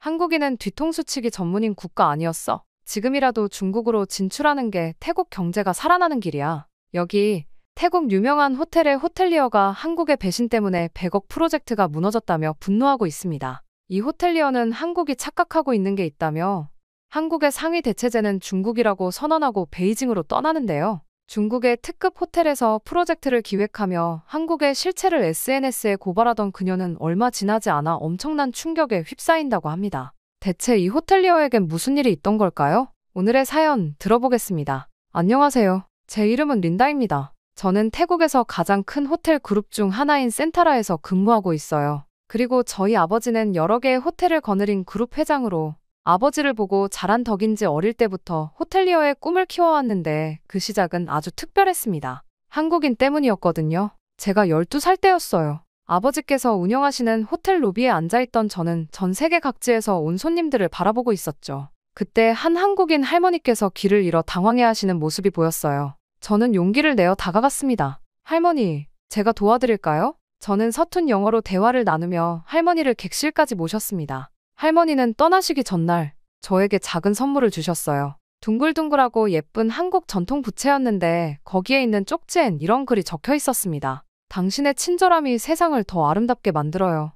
한국인은 뒤통수 치기 전문인 국가 아니었어. 지금이라도 중국으로 진출하는 게 태국 경제가 살아나는 길이야. 여기 태국 유명한 호텔의 호텔리어가 한국의 배신 때문에 100억 프로젝트가 무너졌다며 분노하고 있습니다. 이 호텔리어는 한국이 착각하고 있는 게 있다며 한국의 상위 대체제는 중국이라고 선언하고 베이징으로 떠나는데요. 중국의 특급 호텔에서 프로젝트를 기획하며 한국의 실체를 SNS에 고발하던 그녀는 얼마 지나지 않아 엄청난 충격에 휩싸인다고 합니다. 대체 이 호텔리어에겐 무슨 일이 있던 걸까요? 오늘의 사연 들어보겠습니다. 안녕하세요. 제 이름은 린다입니다. 저는 태국에서 가장 큰 호텔 그룹 중 하나인 센타라에서 근무하고 있어요. 그리고 저희 아버지는 여러 개의 호텔을 거느린 그룹 회장으로 아버지를 보고 자란 덕인지 어릴 때부터 호텔리어의 꿈을 키워왔는데 그 시작은 아주 특별했습니다. 한국인 때문이었거든요. 제가 12살 때였어요. 아버지께서 운영하시는 호텔 로비에 앉아있던 저는 전 세계 각지에서 온 손님들을 바라보고 있었죠. 그때 한 한국인 할머니께서 길을 잃어 당황해하시는 모습이 보였어요. 저는 용기를 내어 다가갔습니다. 할머니, 제가 도와드릴까요? 저는 서툰 영어로 대화를 나누며 할머니를 객실까지 모셨습니다. 할머니는 떠나시기 전날 저에게 작은 선물을 주셨어요. 둥글둥글하고 예쁜 한국 전통 부채였는데 거기에 있는 쪽지엔 이런 글이 적혀 있었습니다. 당신의 친절함이 세상을 더 아름답게 만들어요.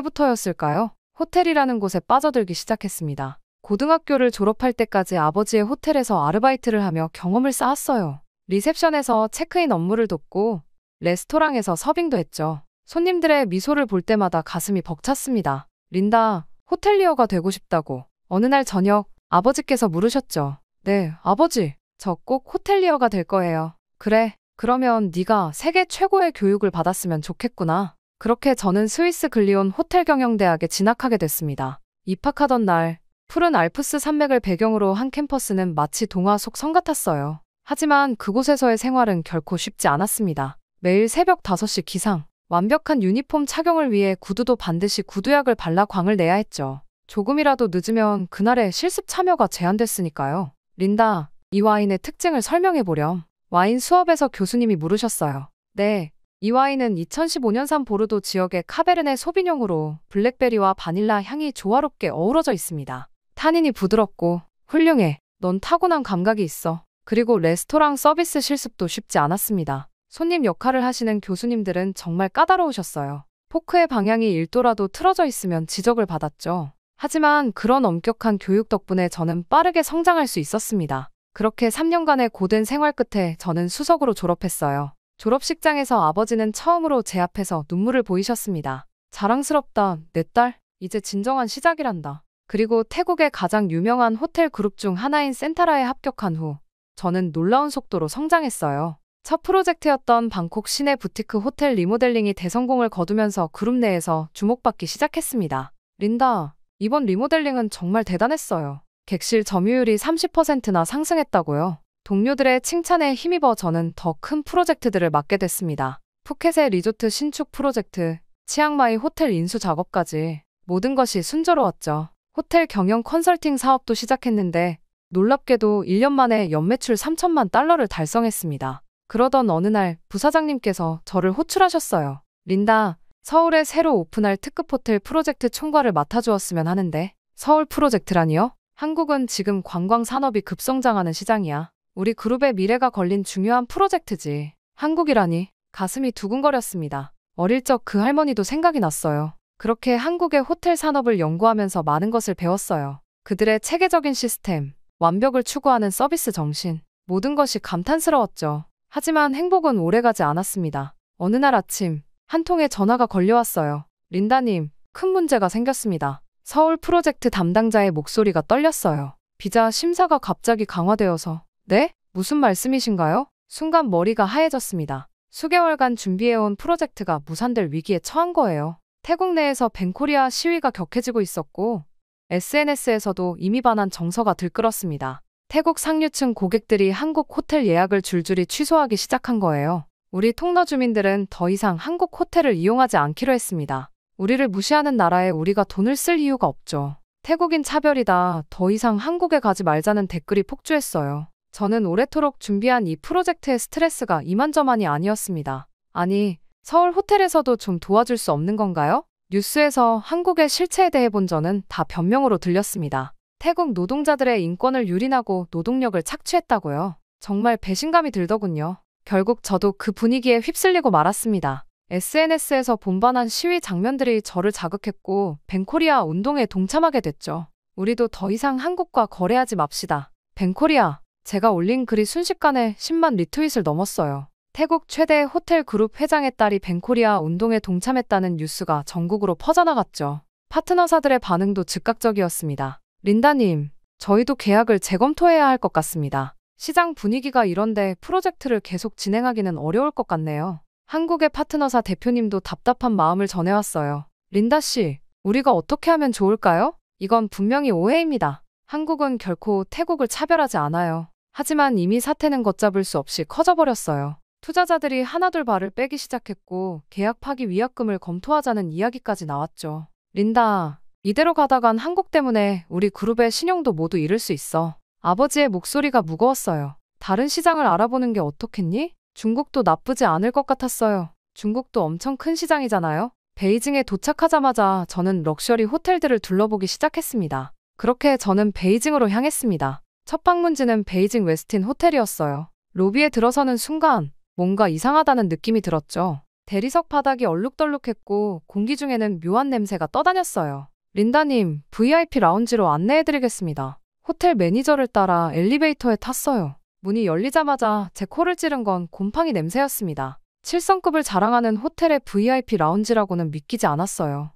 그때부터였을까요? 호텔이라는 곳에 빠져들기 시작했습니다. 고등학교를 졸업할 때까지 아버지의 호텔에서 아르바이트를 하며 경험을 쌓았어요. 리셉션에서 체크인 업무를 돕고 레스토랑에서 서빙도 했죠. 손님들의 미소를 볼 때마다 가슴이 벅찼습니다. 린다, 호텔리어가 되고 싶다고. 어느 날 저녁 아버지께서 물으셨죠. 네, 아버지. 저 꼭 호텔리어가 될 거예요. 그래, 그러면 네가 세계 최고의 교육을 받았으면 좋겠구나. 그렇게 저는 스위스 글리온 호텔경영대학에 진학하게 됐습니다. 입학하던 날 푸른 알프스 산맥을 배경으로 한 캠퍼스는 마치 동화 속 성 같았어요. 하지만 그곳에서의 생활은 결코 쉽지 않았습니다. 매일 새벽 5시 기상, 완벽한 유니폼 착용을 위해 구두도 반드시 구두약을 발라 광을 내야 했죠. 조금이라도 늦으면 그날의 실습 참여가 제한됐으니까요. 린다, 이 와인의 특징을 설명해보렴. 와인 수업에서 교수님이 물으셨어요. 네, 이 와인은 2015년산 보르도 지역의 카베르네 소비뇽으로 블랙베리와 바닐라 향이 조화롭게 어우러져 있습니다. 타닌이 부드럽고 훌륭해. 넌 타고난 감각이 있어. 그리고 레스토랑 서비스 실습도 쉽지 않았습니다. 손님 역할을 하시는 교수님들은 정말 까다로우셨어요. 포크의 방향이 1도라도 틀어져 있으면 지적을 받았죠. 하지만 그런 엄격한 교육 덕분에 저는 빠르게 성장할 수 있었습니다. 그렇게 3년간의 고된 생활 끝에 저는 수석으로 졸업했어요. 졸업식장에서 아버지는 처음으로 제 앞에서 눈물을 보이셨습니다. 자랑스럽다, 내 딸. 이제 진정한 시작이란다. 그리고 태국의 가장 유명한 호텔 그룹 중 하나인 센타라에 합격한 후 저는 놀라운 속도로 성장했어요. 첫 프로젝트였던 방콕 시내 부티크 호텔 리모델링이 대성공을 거두면서 그룹 내에서 주목받기 시작했습니다. 린다, 이번 리모델링은 정말 대단했어요. 객실 점유율이 30%나 상승했다고요. 동료들의 칭찬에 힘입어 저는 더 큰 프로젝트들을 맡게 됐습니다. 푸켓의 리조트 신축 프로젝트, 치앙마이 호텔 인수 작업까지 모든 것이 순조로웠죠. 호텔 경영 컨설팅 사업도 시작했는데 놀랍게도 1년 만에 연매출 3천만 달러를 달성했습니다. 그러던 어느 날 부사장님께서 저를 호출하셨어요. 린다, 서울에 새로 오픈할 특급 호텔 프로젝트 총괄을 맡아주었으면 하는데. 서울 프로젝트라니요? 한국은 지금 관광 산업이 급성장하는 시장이야. 우리 그룹의 미래가 걸린 중요한 프로젝트지. 한국이라니. 가슴이 두근거렸습니다. 어릴 적 그 할머니도 생각이 났어요. 그렇게 한국의 호텔 산업을 연구하면서 많은 것을 배웠어요. 그들의 체계적인 시스템, 완벽을 추구하는 서비스 정신, 모든 것이 감탄스러웠죠. 하지만 행복은 오래가지 않았습니다. 어느 날 아침 한 통의 전화가 걸려왔어요. 린다님, 큰 문제가 생겼습니다. 서울 프로젝트 담당자의 목소리가 떨렸어요. 비자 심사가 갑자기 강화되어서. 네? 무슨 말씀이신가요? 순간 머리가 하얘졌습니다. 수개월간 준비해온 프로젝트가 무산될 위기에 처한 거예요. 태국 내에서 벤코리아 시위가 격해지고 있었고 SNS에서도 이미 반한 정서가 들끓었습니다. 태국 상류층 고객들이 한국 호텔 예약을 줄줄이 취소하기 시작한 거예요. 우리 통러 주민들은 더 이상 한국 호텔을 이용하지 않기로 했습니다. 우리를 무시하는 나라에 우리가 돈을 쓸 이유가 없죠. 태국인 차별이다. 더 이상 한국에 가지 말자는 댓글이 폭주했어요. 저는 오래도록 준비한 이 프로젝트의 스트레스가 이만저만이 아니었습니다. 아니, 서울 호텔에서도 좀 도와줄 수 없는 건가요? 뉴스에서 한국의 실체에 대해 본 저는 다 변명으로 들렸습니다. 태국 노동자들의 인권을 유린하고 노동력을 착취했다고요. 정말 배신감이 들더군요. 결국 저도 그 분위기에 휩쓸리고 말았습니다. SNS에서 본반한 시위 장면들이 저를 자극했고 벤코리아 운동에 동참하게 됐죠. 우리도 더 이상 한국과 거래하지 맙시다. 벤코리아. 제가 올린 글이 순식간에 10만 리트윗을 넘었어요. 태국 최대 호텔 그룹 회장의 딸이 벤코리아 운동에 동참했다는 뉴스가 전국으로 퍼져나갔죠. 파트너사들의 반응도 즉각적이었습니다. 린다님, 저희도 계약을 재검토해야 할 것 같습니다. 시장 분위기가 이런데 프로젝트를 계속 진행하기는 어려울 것 같네요. 한국의 파트너사 대표님도 답답한 마음을 전해왔어요. 린다 씨, 우리가 어떻게 하면 좋을까요? 이건 분명히 오해입니다. 한국은 결코 태국을 차별하지 않아요. 하지만 이미 사태는 걷잡을 수 없이 커져버렸어요. 투자자들이 하나둘 발을 빼기 시작했고 계약 파기 위약금을 검토하자는 이야기까지 나왔죠. 린다, 이대로 가다간 한국 때문에 우리 그룹의 신용도 모두 잃을 수 있어. 아버지의 목소리가 무거웠어요. 다른 시장을 알아보는 게 어떻겠니? 중국도 나쁘지 않을 것 같았어요. 중국도 엄청 큰 시장이잖아요. 베이징에 도착하자마자 저는 럭셔리 호텔들을 둘러보기 시작했습니다. 그렇게 저는 베이징으로 향했습니다. 첫 방문지는 베이징 웨스틴 호텔이었어요. 로비에 들어서는 순간 뭔가 이상하다는 느낌이 들었죠. 대리석 바닥이 얼룩덜룩했고 공기 중에는 묘한 냄새가 떠다녔어요. 린다님, VIP 라운지로 안내해드리겠습니다. 호텔 매니저를 따라 엘리베이터에 탔어요. 문이 열리자마자 제 코를 찌른 건 곰팡이 냄새였습니다. 7성급을 자랑하는 호텔의 VIP 라운지라고는 믿기지 않았어요.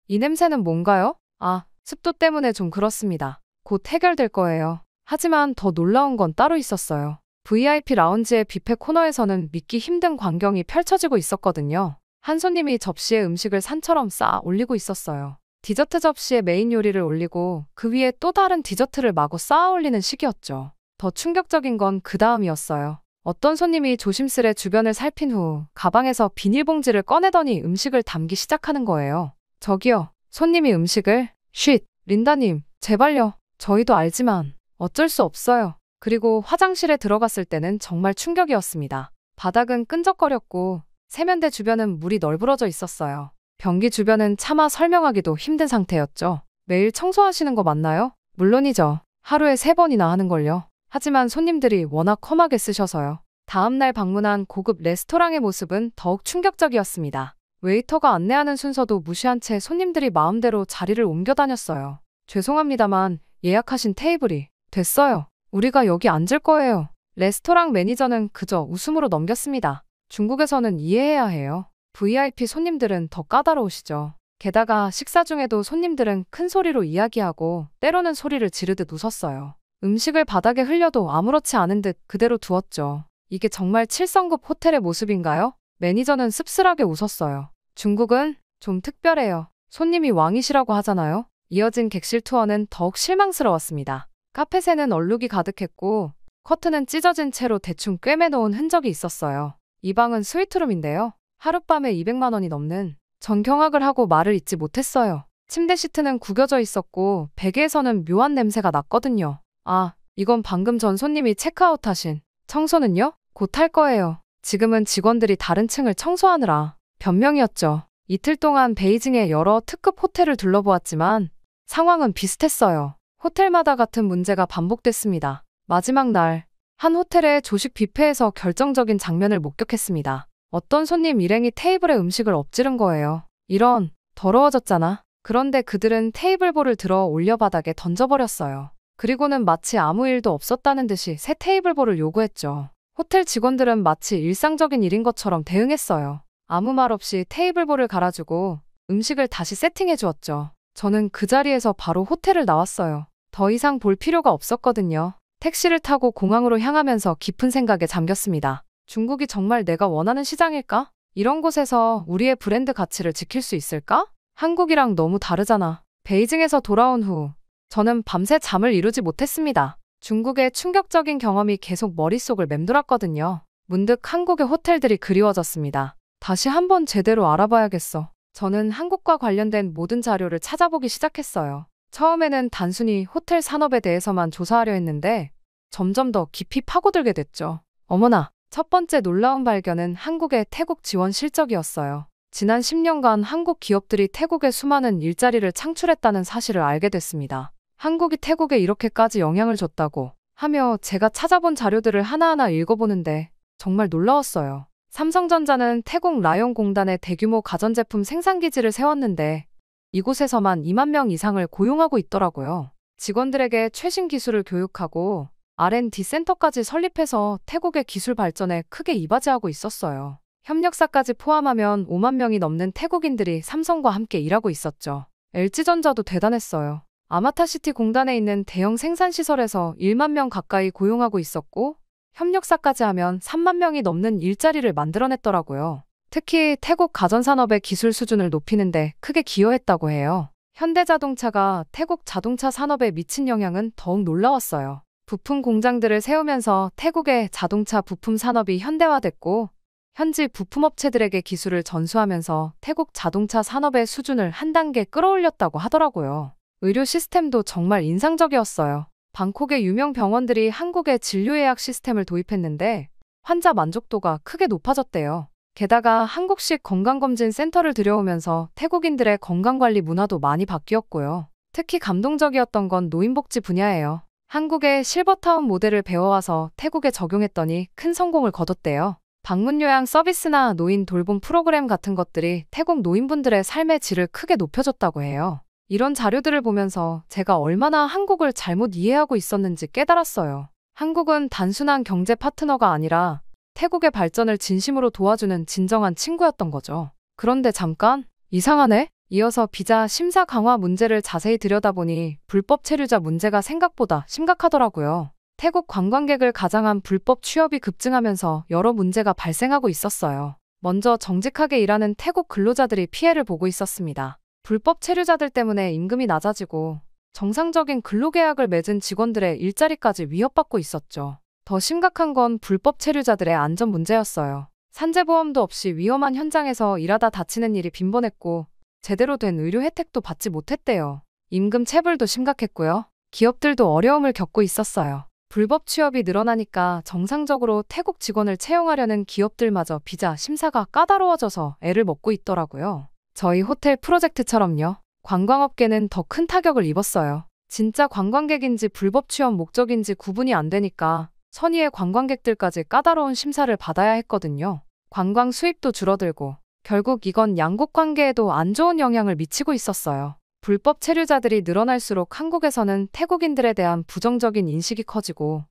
이 냄새는 뭔가요? 아, 습도 때문에 좀 그렇습니다. 곧 해결될 거예요. 하지만 더 놀라운 건 따로 있었어요. VIP 라운지의 뷔페 코너에서는 믿기 힘든 광경이 펼쳐지고 있었거든요. 한 손님이 접시에 음식을 산처럼 쌓아 올리고 있었어요. 디저트 접시에 메인 요리를 올리고 그 위에 또 다른 디저트를 마구 쌓아 올리는 시기였죠. 더 충격적인 건 그 다음이었어요. 어떤 손님이 조심스레 주변을 살핀 후 가방에서 비닐봉지를 꺼내더니 음식을 담기 시작하는 거예요. 저기요, 손님이 음식을? 쉿, 린다님, 제발요. 저희도 알지만 어쩔 수 없어요. 그리고 화장실에 들어갔을 때는 정말 충격이었습니다. 바닥은 끈적거렸고 세면대 주변은 물이 널브러져 있었어요. 변기 주변은 차마 설명하기도 힘든 상태였죠. 매일 청소하시는 거 맞나요? 물론이죠. 하루에 3번이나 하는걸요. 하지만 손님들이 워낙 험하게 쓰셔서요. 다음날 방문한 고급 레스토랑의 모습은 더욱 충격적이었습니다. 웨이터가 안내하는 순서도 무시한 채 손님들이 마음대로 자리를 옮겨 다녔어요. 죄송합니다만 예약하신 테이블이 됐어요. 우리가 여기 앉을 거예요. 레스토랑 매니저는 그저 웃음으로 넘겼습니다. 중국에서는 이해해야 해요. VIP 손님들은 더 까다로우시죠. 게다가 식사 중에도 손님들은 큰 소리로 이야기하고 때로는 소리를 지르듯 웃었어요. 음식을 바닥에 흘려도 아무렇지 않은 듯 그대로 두었죠. 이게 정말 7성급 호텔의 모습인가요? 매니저는 씁쓸하게 웃었어요. 중국은 좀 특별해요. 손님이 왕이시라고 하잖아요. 이어진 객실 투어는 더욱 실망스러웠습니다. 카펫에는 얼룩이 가득했고 커튼은 찢어진 채로 대충 꿰매놓은 흔적이 있었어요. 이 방은 스위트룸인데요. 하룻밤에 200만 원이 넘는. 전 경악을 하고 말을 잇지 못했어요. 침대 시트는 구겨져 있었고 베개에서는 묘한 냄새가 났거든요. 아, 이건 방금 전 손님이 체크아웃하신. 청소는요? 곧 할 거예요. 지금은 직원들이 다른 층을 청소하느라. 변명이었죠. 이틀 동안 베이징의 여러 특급 호텔을 둘러보았지만 상황은 비슷했어요. 호텔마다 같은 문제가 반복됐습니다. 마지막 날, 한 호텔의 조식 뷔페에서 결정적인 장면을 목격했습니다. 어떤 손님 일행이 테이블에 음식을 엎지른 거예요. 이런, 더러워졌잖아. 그런데 그들은 테이블볼을 들어 올려 바닥에 던져버렸어요. 그리고는 마치 아무 일도 없었다는 듯이 새 테이블볼을 요구했죠. 호텔 직원들은 마치 일상적인 일인 것처럼 대응했어요. 아무 말 없이 테이블볼을 갈아주고 음식을 다시 세팅해 주었죠. 저는 그 자리에서 바로 호텔을 나왔어요. 더 이상 볼 필요가 없었거든요. 택시를 타고 공항으로 향하면서 깊은 생각에 잠겼습니다. 중국이 정말 내가 원하는 시장일까? 이런 곳에서 우리의 브랜드 가치를 지킬 수 있을까? 한국이랑 너무 다르잖아. 베이징에서 돌아온 후 저는 밤새 잠을 이루지 못했습니다. 중국의 충격적인 경험이 계속 머릿속을 맴돌았거든요. 문득 한국의 호텔들이 그리워졌습니다. 다시 한번 제대로 알아봐야겠어. 저는 한국과 관련된 모든 자료를 찾아보기 시작했어요. 처음에는 단순히 호텔 산업에 대해서만 조사하려 했는데 점점 더 깊이 파고들게 됐죠. 어머나, 첫 번째 놀라운 발견은 한국의 태국 지원 실적이었어요. 지난 10년간 한국 기업들이 태국에 수많은 일자리를 창출했다는 사실을 알게 됐습니다. 한국이 태국에 이렇게까지 영향을 줬다고 하며 제가 찾아본 자료들을 하나하나 읽어보는데 정말 놀라웠어요. 삼성전자는 태국 라용 공단에 대규모 가전제품 생산기지를 세웠는데 이곳에서만 2만 명 이상을 고용하고 있더라고요. 직원들에게 최신 기술을 교육하고 R&D 센터까지 설립해서 태국의 기술 발전에 크게 이바지하고 있었어요. 협력사까지 포함하면 5만 명이 넘는 태국인들이 삼성과 함께 일하고 있었죠. LG전자도 대단했어요. 아마타시티 공단에 있는 대형 생산시설에서 1만 명 가까이 고용하고 있었고 협력사까지 하면 3만 명이 넘는 일자리를 만들어냈더라고요. 특히 태국 가전산업의 기술 수준을 높이는 데 크게 기여했다고 해요. 현대자동차가 태국 자동차 산업에 미친 영향은 더욱 놀라웠어요. 부품 공장들을 세우면서 태국의 자동차 부품 산업이 현대화됐고 현지 부품업체들에게 기술을 전수하면서 태국 자동차 산업의 수준을 한 단계 끌어올렸다고 하더라고요. 의료 시스템도 정말 인상적이었어요. 방콕의 유명 병원들이 한국의 진료예약 시스템을 도입했는데 환자 만족도가 크게 높아졌대요. 게다가 한국식 건강검진 센터를 들여오면서 태국인들의 건강관리 문화도 많이 바뀌었고요. 특히 감동적이었던 건 노인복지 분야예요. 한국의 실버타운 모델을 배워와서 태국에 적용했더니 큰 성공을 거뒀대요. 방문 요양 서비스나 노인 돌봄 프로그램 같은 것들이 태국 노인분들의 삶의 질을 크게 높여줬다고 해요. 이런 자료들을 보면서 제가 얼마나 한국을 잘못 이해하고 있었는지 깨달았어요. 한국은 단순한 경제 파트너가 아니라 태국의 발전을 진심으로 도와주는 진정한 친구였던 거죠. 그런데 잠깐, 이상하네? 이어서 비자 심사 강화 문제를 자세히 들여다보니 불법 체류자 문제가 생각보다 심각하더라고요. 태국 관광객을 가장한 불법 취업이 급증하면서 여러 문제가 발생하고 있었어요. 먼저 정직하게 일하는 태국 근로자들이 피해를 보고 있었습니다. 불법 체류자들 때문에 임금이 낮아지고 정상적인 근로계약을 맺은 직원들의 일자리까지 위협받고 있었죠. 더 심각한 건 불법 체류자들의 안전 문제였어요. 산재보험도 없이 위험한 현장에서 일하다 다치는 일이 빈번했고 제대로 된 의료 혜택도 받지 못했대요. 임금 체불도 심각했고요. 기업들도 어려움을 겪고 있었어요. 불법 취업이 늘어나니까 정상적으로 태국 직원을 채용하려는 기업들마저 비자 심사가 까다로워져서 애를 먹고 있더라고요. 저희 호텔 프로젝트처럼요. 관광업계는 더 큰 타격을 입었어요. 진짜 관광객인지 불법 취업 목적인지 구분이 안 되니까 선의의 관광객들까지 까다로운 심사를 받아야 했거든요. 관광 수입도 줄어들고 결국 이건 양국 관계에도 안 좋은 영향을 미치고 있었어요. 불법 체류자들이 늘어날수록 한국에서는 태국인들에 대한 부정적인 인식이 커지고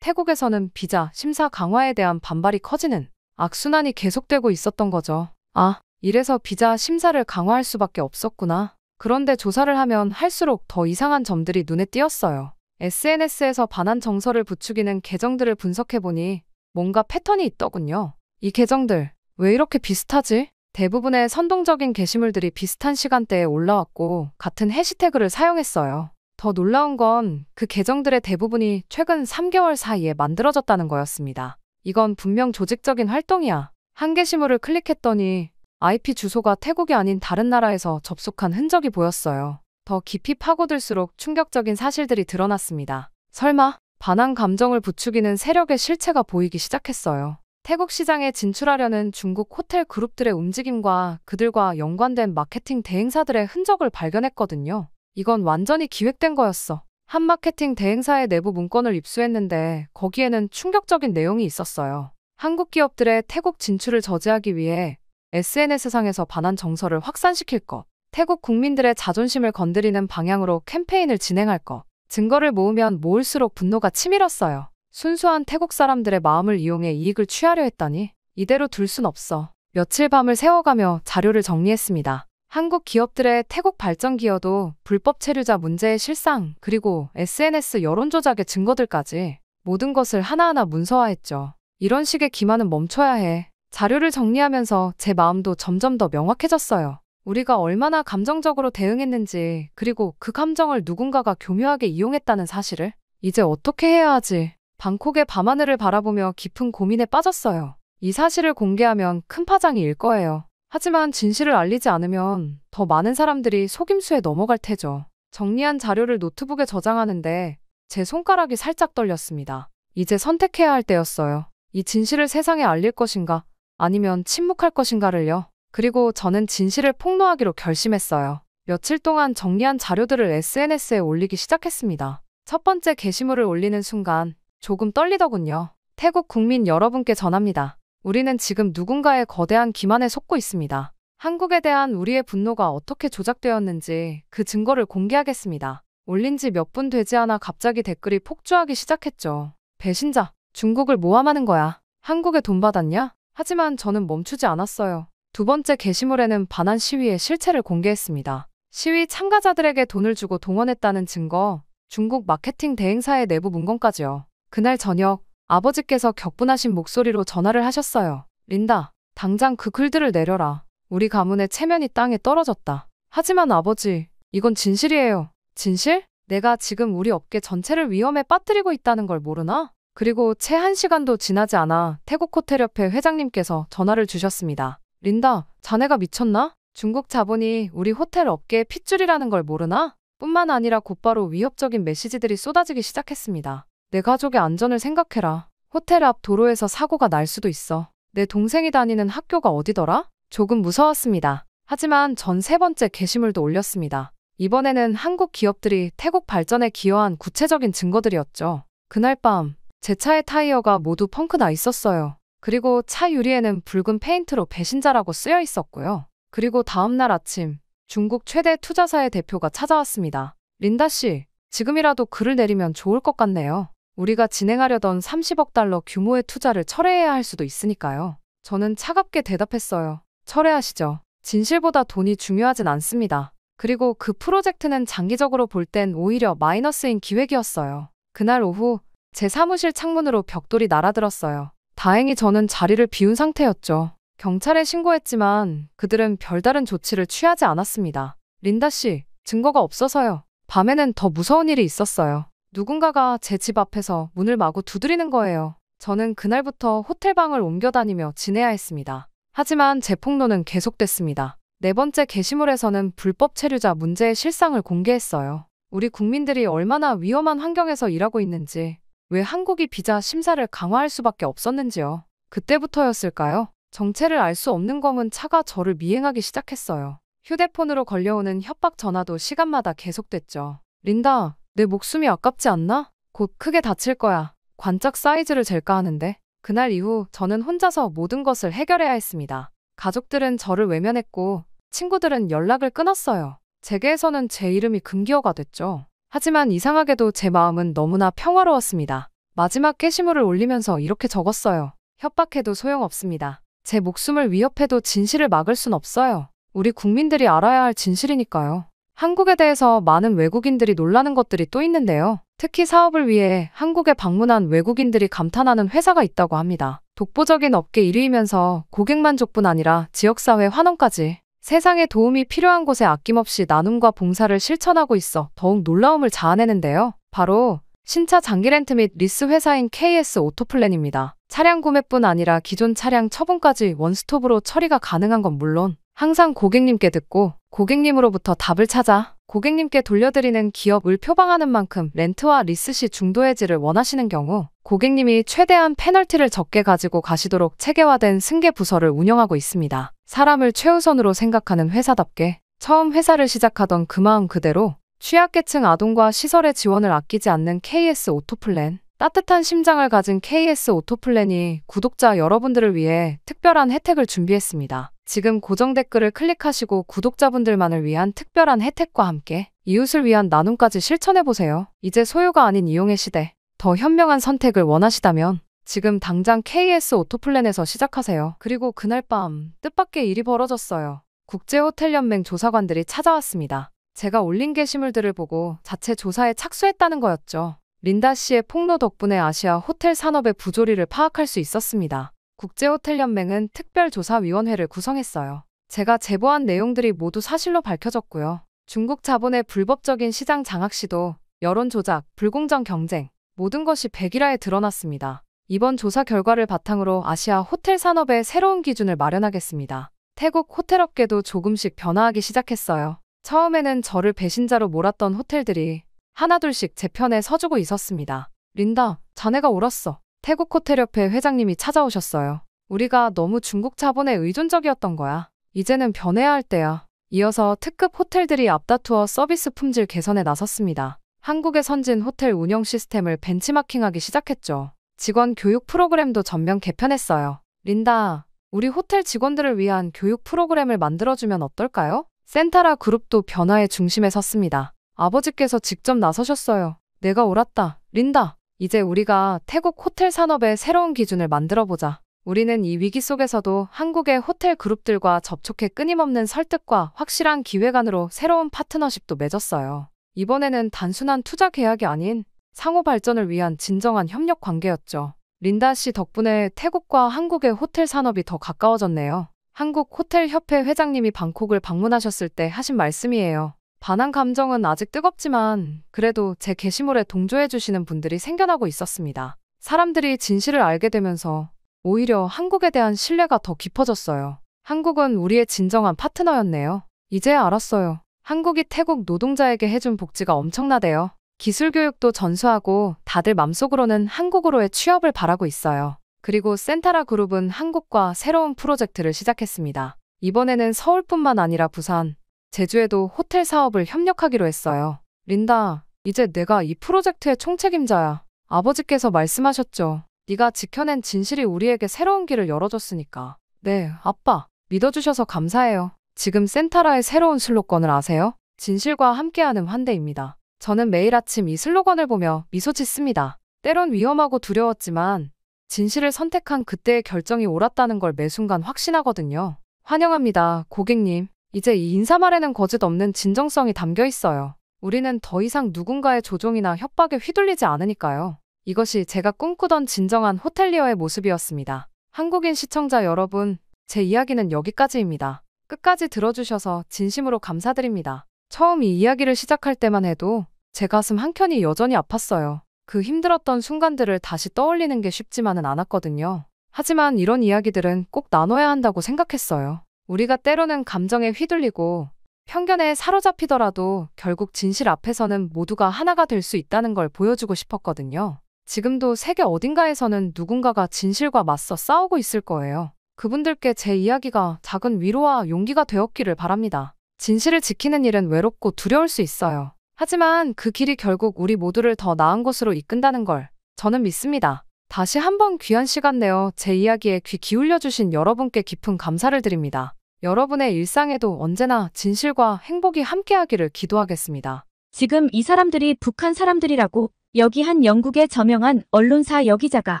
태국에서는 비자 심사 강화에 대한 반발이 커지는 악순환이 계속되고 있었던 거죠. 아, 이래서 비자 심사를 강화할 수밖에 없었구나. 그런데 조사를 하면 할수록 더 이상한 점들이 눈에 띄었어요. SNS에서 반한 정서를 부추기는 계정들을 분석해보니 뭔가 패턴이 있더군요. 이 계정들 왜 이렇게 비슷하지? 대부분의 선동적인 게시물들이 비슷한 시간대에 올라왔고 같은 해시태그를 사용했어요. 더 놀라운 건 그 계정들의 대부분이 최근 3개월 사이에 만들어졌다는 거였습니다. 이건 분명 조직적인 활동이야. 한 게시물을 클릭했더니 IP 주소가 태국이 아닌 다른 나라에서 접속한 흔적이 보였어요. 더 깊이 파고들수록 충격적인 사실들이 드러났습니다. 설마 반한 감정을 부추기는 세력의 실체가 보이기 시작했어요. 태국 시장에 진출하려는 중국 호텔 그룹들의 움직임과 그들과 연관된 마케팅 대행사들의 흔적을 발견했거든요. 이건 완전히 기획된 거였어. 한 마케팅 대행사의 내부 문건을 입수했는데 거기에는 충격적인 내용이 있었어요. 한국 기업들의 태국 진출을 저지하기 위해 SNS상에서 반한 정서를 확산시킬 것, 태국 국민들의 자존심을 건드리는 방향으로 캠페인을 진행할 것, 증거를 모으면 모을수록 분노가 치밀었어요. 순수한 태국 사람들의 마음을 이용해 이익을 취하려 했다니 이대로 둘 순 없어. 며칠 밤을 새워가며 자료를 정리했습니다. 한국 기업들의 태국 발전 기여도, 불법 체류자 문제의 실상, 그리고 SNS 여론 조작의 증거들까지 모든 것을 하나하나 문서화했죠. 이런 식의 기만은 멈춰야 해. 자료를 정리하면서 제 마음도 점점 더 명확해졌어요. 우리가 얼마나 감정적으로 대응했는지, 그리고 그 감정을 누군가가 교묘하게 이용했다는 사실을 이제 어떻게 해야 하지? 방콕의 밤하늘을 바라보며 깊은 고민에 빠졌어요. 이 사실을 공개하면 큰 파장이 일 거예요. 하지만 진실을 알리지 않으면 더 많은 사람들이 속임수에 넘어갈 테죠. 정리한 자료를 노트북에 저장하는데 제 손가락이 살짝 떨렸습니다. 이제 선택해야 할 때였어요. 이 진실을 세상에 알릴 것인가, 아니면 침묵할 것인가를요. 그리고 저는 진실을 폭로하기로 결심했어요. 며칠 동안 정리한 자료들을 SNS에 올리기 시작했습니다. 첫 번째 게시물을 올리는 순간 조금 떨리더군요. 태국 국민 여러분께 전합니다. 우리는 지금 누군가의 거대한 기만에 속고 있습니다. 한국에 대한 우리의 분노가 어떻게 조작되었는지 그 증거를 공개하겠습니다. 올린 지 몇 분 되지 않아 갑자기 댓글이 폭주하기 시작했죠. 배신자, 중국을 모함하는 거야. 한국에 돈 받았냐? 하지만 저는 멈추지 않았어요. 두 번째 게시물에는 반환 시위의 실체를 공개했습니다. 시위 참가자들에게 돈을 주고 동원했다는 증거, 중국 마케팅 대행사의 내부 문건까지요. 그날 저녁 아버지께서 격분하신 목소리로 전화를 하셨어요. 린다, 당장 그 글들을 내려라. 우리 가문의 체면이 땅에 떨어졌다. 하지만 아버지, 이건 진실이에요. 진실? 내가 지금 우리 업계 전체를 위험에 빠뜨리고 있다는 걸 모르나? 그리고 채 1시간도 지나지 않아 태국호텔협회 회장님께서 전화를 주셨습니다. 린다, 자네가 미쳤나? 중국 자본이 우리 호텔 업계의 핏줄이라는 걸 모르나? 뿐만 아니라 곧바로 위협적인 메시지들이 쏟아지기 시작했습니다. 내 가족의 안전을 생각해라. 호텔 앞 도로에서 사고가 날 수도 있어. 내 동생이 다니는 학교가 어디더라? 조금 무서웠습니다. 하지만 전 세 번째 게시물도 올렸습니다. 이번에는 한국 기업들이 태국 발전에 기여한 구체적인 증거들이었죠. 그날 밤 제 차의 타이어가 모두 펑크 나 있었어요. 그리고 차 유리에는 붉은 페인트로 배신자라고 쓰여 있었고요. 그리고 다음날 아침 중국 최대 투자사의 대표가 찾아왔습니다. 린다 씨, 지금이라도 글을 내리면 좋을 것 같네요. 우리가 진행하려던 30억 달러 규모의 투자를 철회해야 할 수도 있으니까요. 저는 차갑게 대답했어요. 철회하시죠. 진실보다 돈이 중요하진 않습니다. 그리고 그 프로젝트는 장기적으로 볼 땐 오히려 마이너스인 기획이었어요. 그날 오후 제 사무실 창문으로 벽돌이 날아들었어요. 다행히 저는 자리를 비운 상태였죠. 경찰에 신고했지만 그들은 별다른 조치를 취하지 않았습니다. 린다 씨, 증거가 없어서요. 밤에는 더 무서운 일이 있었어요. 누군가가 제 집 앞에서 문을 마구 두드리는 거예요. 저는 그날부터 호텔방을 옮겨 다니며 지내야 했습니다. 하지만 제 폭로는 계속됐습니다. 네 번째 게시물에서는 불법 체류자 문제의 실상을 공개했어요. 우리 국민들이 얼마나 위험한 환경에서 일하고 있는지, 왜 한국이 비자 심사를 강화할 수밖에 없었는지요. 그때부터였을까요? 정체를 알 수 없는 검은 차가 저를 미행하기 시작했어요. 휴대폰으로 걸려오는 협박 전화도 시간마다 계속됐죠. 린다, 내 목숨이 아깝지 않나? 곧 크게 다칠 거야. 관짝 사이즈를 잴까 하는데. 그날 이후 저는 혼자서 모든 것을 해결해야 했습니다. 가족들은 저를 외면했고 친구들은 연락을 끊었어요. 재계에서는 제 이름이 금기어가 됐죠. 하지만 이상하게도 제 마음은 너무나 평화로웠습니다. 마지막 게시물을 올리면서 이렇게 적었어요. 협박해도 소용없습니다. 제 목숨을 위협해도 진실을 막을 순 없어요. 우리 국민들이 알아야 할 진실이니까요. 한국에 대해서 많은 외국인들이 놀라는 것들이 또 있는데요. 특히 사업을 위해 한국에 방문한 외국인들이 감탄하는 회사가 있다고 합니다. 독보적인 업계 1위이면서 고객 만족뿐 아니라 지역사회 환원까지 세상에 도움이 필요한 곳에 아낌없이 나눔과 봉사를 실천하고 있어 더욱 놀라움을 자아내는데요. 바로 신차 장기 렌트 및 리스 회사인 KS 오토플랜입니다. 차량 구매뿐 아니라 기존 차량 처분까지 원스톱으로 처리가 가능한 건 물론 항상 고객님께 듣고 고객님으로부터 답을 찾아 고객님께 돌려드리는 기업을 표방하는 만큼 렌트와 리스 시 중도 해지를 원하시는 경우 고객님이 최대한 페널티를 적게 가지고 가시도록 체계화된 승계 부서를 운영하고 있습니다. 사람을 최우선으로 생각하는 회사답게 처음 회사를 시작하던 그 마음 그대로 취약계층 아동과 시설의 지원을 아끼지 않는 KS 오토플랜. 따뜻한 심장을 가진 KS 오토플랜이 구독자 여러분들을 위해 특별한 혜택을 준비했습니다. 지금 고정 댓글을 클릭하시고 구독자분들만을 위한 특별한 혜택과 함께 이웃을 위한 나눔까지 실천해보세요. 이제 소유가 아닌 이용의 시대. 더 현명한 선택을 원하시다면 지금 당장 KS 오토플랜에서 시작하세요. 그리고 그날 밤 뜻밖의 일이 벌어졌어요. 국제호텔연맹 조사관들이 찾아왔습니다. 제가 올린 게시물들을 보고 자체 조사에 착수했다는 거였죠. 린다 씨의 폭로 덕분에 아시아 호텔 산업의 부조리를 파악할 수 있었습니다. 국제호텔연맹은 특별조사위원회를 구성했어요. 제가 제보한 내용들이 모두 사실로 밝혀졌고요. 중국 자본의 불법적인 시장 장악 시도, 여론 조작, 불공정 경쟁, 모든 것이 백일화에 드러났습니다. 이번 조사 결과를 바탕으로 아시아 호텔 산업의 새로운 기준을 마련하겠습니다. 태국 호텔업계도 조금씩 변화하기 시작했어요. 처음에는 저를 배신자로 몰았던 호텔들이 하나둘씩 제 편에 서주고 있었습니다. 린다, 자네가 옳았어. 태국 호텔협회 회장님이 찾아오셨어요. 우리가 너무 중국 자본에 의존적이었던 거야. 이제는 변해야 할 때야. 이어서 특급 호텔들이 앞다투어 서비스 품질 개선에 나섰습니다. 한국의 선진 호텔 운영 시스템을 벤치마킹하기 시작했죠. 직원 교육 프로그램도 전면 개편했어요. 린다, 우리 호텔 직원들을 위한 교육 프로그램을 만들어주면 어떨까요? 센타라 그룹도 변화의 중심에 섰습니다. 아버지께서 직접 나서셨어요. 내가 옳았다. 린다, 이제 우리가 태국 호텔 산업의 새로운 기준을 만들어보자. 우리는 이 위기 속에서도 한국의 호텔 그룹들과 접촉해 끊임없는 설득과 확실한 기획안으로 새로운 파트너십도 맺었어요. 이번에는 단순한 투자 계약이 아닌 상호 발전을 위한 진정한 협력 관계였죠. 린다 씨 덕분에 태국과 한국의 호텔 산업이 더 가까워졌네요. 한국호텔협회 회장님이 방콕을 방문하셨을 때 하신 말씀이에요. 반한 감정은 아직 뜨겁지만 그래도 제 게시물에 동조해주시는 분들이 생겨나고 있었습니다. 사람들이 진실을 알게 되면서 오히려 한국에 대한 신뢰가 더 깊어졌어요. 한국은 우리의 진정한 파트너였네요. 이제야 알았어요. 한국이 태국 노동자에게 해준 복지가 엄청나대요. 기술 교육도 전수하고 다들 맘속으로는 한국으로의 취업을 바라고 있어요. 그리고 센타라 그룹은 한국과 새로운 프로젝트를 시작했습니다. 이번에는 서울뿐만 아니라 부산, 제주에도 호텔 사업을 협력하기로 했어요. 린다, 이제 내가 이 프로젝트의 총책임자야. 아버지께서 말씀하셨죠. 네가 지켜낸 진실이 우리에게 새로운 길을 열어줬으니까. 네, 아빠. 믿어주셔서 감사해요. 지금 센타라의 새로운 슬로건을 아세요? 진실과 함께하는 환대입니다. 저는 매일 아침 이 슬로건을 보며 미소 짓습니다. 때론 위험하고 두려웠지만 진실을 선택한 그때의 결정이 옳았다는 걸 매 순간 확신하거든요. 환영합니다, 고객님. 이제 이 인사말에는 거짓 없는 진정성이 담겨 있어요. 우리는 더 이상 누군가의 조종이나 협박에 휘둘리지 않으니까요. 이것이 제가 꿈꾸던 진정한 호텔리어의 모습이었습니다. 한국인 시청자 여러분, 제 이야기는 여기까지입니다. 끝까지 들어주셔서 진심으로 감사드립니다. 처음 이 이야기를 시작할 때만 해도 제 가슴 한켠이 여전히 아팠어요. 그 힘들었던 순간들을 다시 떠올리는 게 쉽지만은 않았거든요. 하지만 이런 이야기들은 꼭 나눠야 한다고 생각했어요. 우리가 때로는 감정에 휘둘리고 편견에 사로잡히더라도 결국 진실 앞에서는 모두가 하나가 될 수 있다는 걸 보여주고 싶었거든요. 지금도 세계 어딘가에서는 누군가가 진실과 맞서 싸우고 있을 거예요. 그분들께 제 이야기가 작은 위로와 용기가 되었기를 바랍니다. 진실을 지키는 일은 외롭고 두려울 수 있어요. 하지만 그 길이 결국 우리 모두를 더 나은 곳으로 이끈다는 걸 저는 믿습니다. 다시 한번 귀한 시간 내어 제 이야기에 귀 기울여주신 여러분께 깊은 감사를 드립니다. 여러분의 일상에도 언제나 진실과 행복이 함께하기를 기도하겠습니다. 지금 이 사람들이 북한 사람들이라고 여기 한 영국의 저명한 언론사 여기자가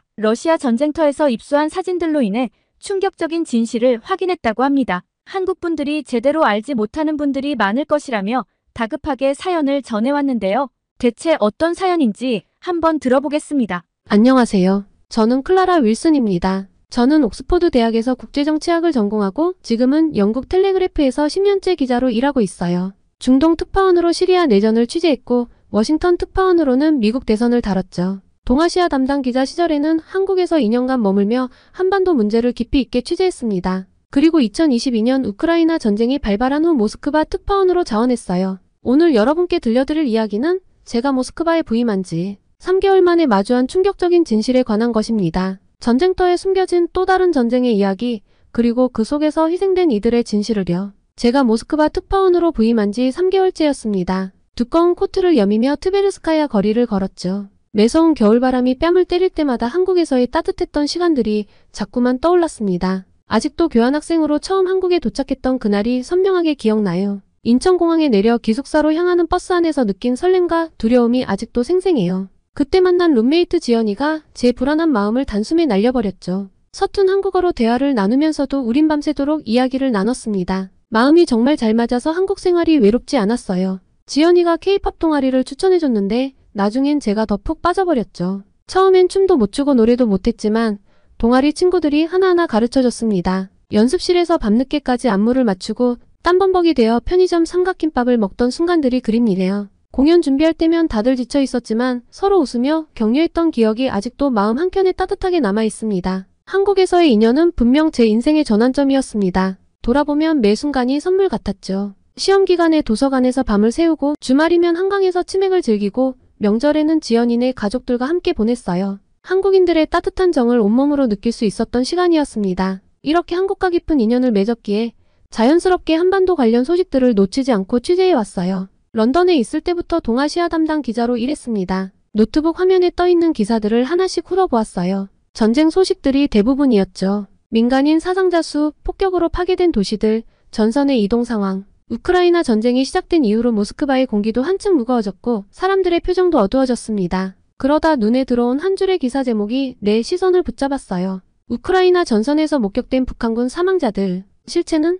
러시아 전쟁터에서 입수한 사진들로 인해 충격적인 진실을 확인했다고 합니다. 한국 분들이 제대로 알지 못하는 분들이 많을 것이라며 다급하게 사연을 전해왔는데요. 대체 어떤 사연인지 한번 들어보겠습니다. 안녕하세요. 저는 클라라 윌슨입니다. 저는 옥스퍼드 대학에서 국제정치학을 전공하고 지금은 영국 텔레그래프에서 10년째 기자로 일하고 있어요. 중동 특파원으로 시리아 내전을 취재했고 워싱턴 특파원으로는 미국 대선을 다뤘죠. 동아시아 담당 기자 시절에는 한국에서 2년간 머물며 한반도 문제를 깊이 있게 취재했습니다. 그리고 2022년 우크라이나 전쟁이 발발한 후 모스크바 특파원으로 자원했어요. 오늘 여러분께 들려드릴 이야기는 제가 모스크바에 부임한 지 3개월 만에 마주한 충격적인 진실에 관한 것입니다. 전쟁터에 숨겨진 또 다른 전쟁의 이야기, 그리고 그 속에서 희생된 이들의 진실을요. 제가 모스크바 특파원으로 부임한 지 3개월째였습니다. 두꺼운 코트를 여미며 트베르스카야 거리를 걸었죠. 매서운 겨울바람이 뺨을 때릴 때마다 한국에서의 따뜻했던 시간들이 자꾸만 떠올랐습니다. 아직도 교환학생으로 처음 한국에 도착했던 그날이 선명하게 기억나요. 인천공항에 내려 기숙사로 향하는 버스 안에서 느낀 설렘과 두려움이 아직도 생생해요. 그때 만난 룸메이트 지연이가 제 불안한 마음을 단숨에 날려버렸죠. 서툰 한국어로 대화를 나누면서도 우린 밤새도록 이야기를 나눴습니다. 마음이 정말 잘 맞아서 한국 생활이 외롭지 않았어요. 지연이가 K-팝 동아리를 추천해줬는데 나중엔 제가 더 푹 빠져버렸죠. 처음엔 춤도 못 추고 노래도 못했지만 동아리 친구들이 하나하나 가르쳐줬습니다. 연습실에서 밤늦게까지 안무를 맞추고 땀범벅이 되어 편의점 삼각김밥을 먹던 순간들이 그립니네요. 공연 준비할 때면 다들 지쳐 있었지만 서로 웃으며 격려했던 기억이 아직도 마음 한켠에 따뜻하게 남아 있습니다. 한국에서의 인연은 분명 제 인생의 전환점이었습니다. 돌아보면 매 순간이 선물 같았죠. 시험 기간에 도서관에서 밤을 새우고 주말이면 한강에서 치맥을 즐기고 명절에는 지연이네 가족들과 함께 보냈어요. 한국인들의 따뜻한 정을 온몸으로 느낄 수 있었던 시간이었습니다. 이렇게 한국과 깊은 인연을 맺었기에 자연스럽게 한반도 관련 소식들을 놓치지 않고 취재해왔어요. 런던에 있을 때부터 동아시아 담당 기자로 일했습니다. 노트북 화면에 떠있는 기사들을 하나씩 훑어보았어요. 전쟁 소식들이 대부분이었죠. 민간인 사상자 수, 폭격으로 파괴된 도시들, 전선의 이동 상황. 우크라이나 전쟁이 시작된 이후로 모스크바의 공기도 한층 무거워졌고 사람들의 표정도 어두워졌습니다. 그러다 눈에 들어온 한 줄의 기사 제목이 내 시선을 붙잡았어요. 우크라이나 전선에서 목격된 북한군 사망자들. 실체는?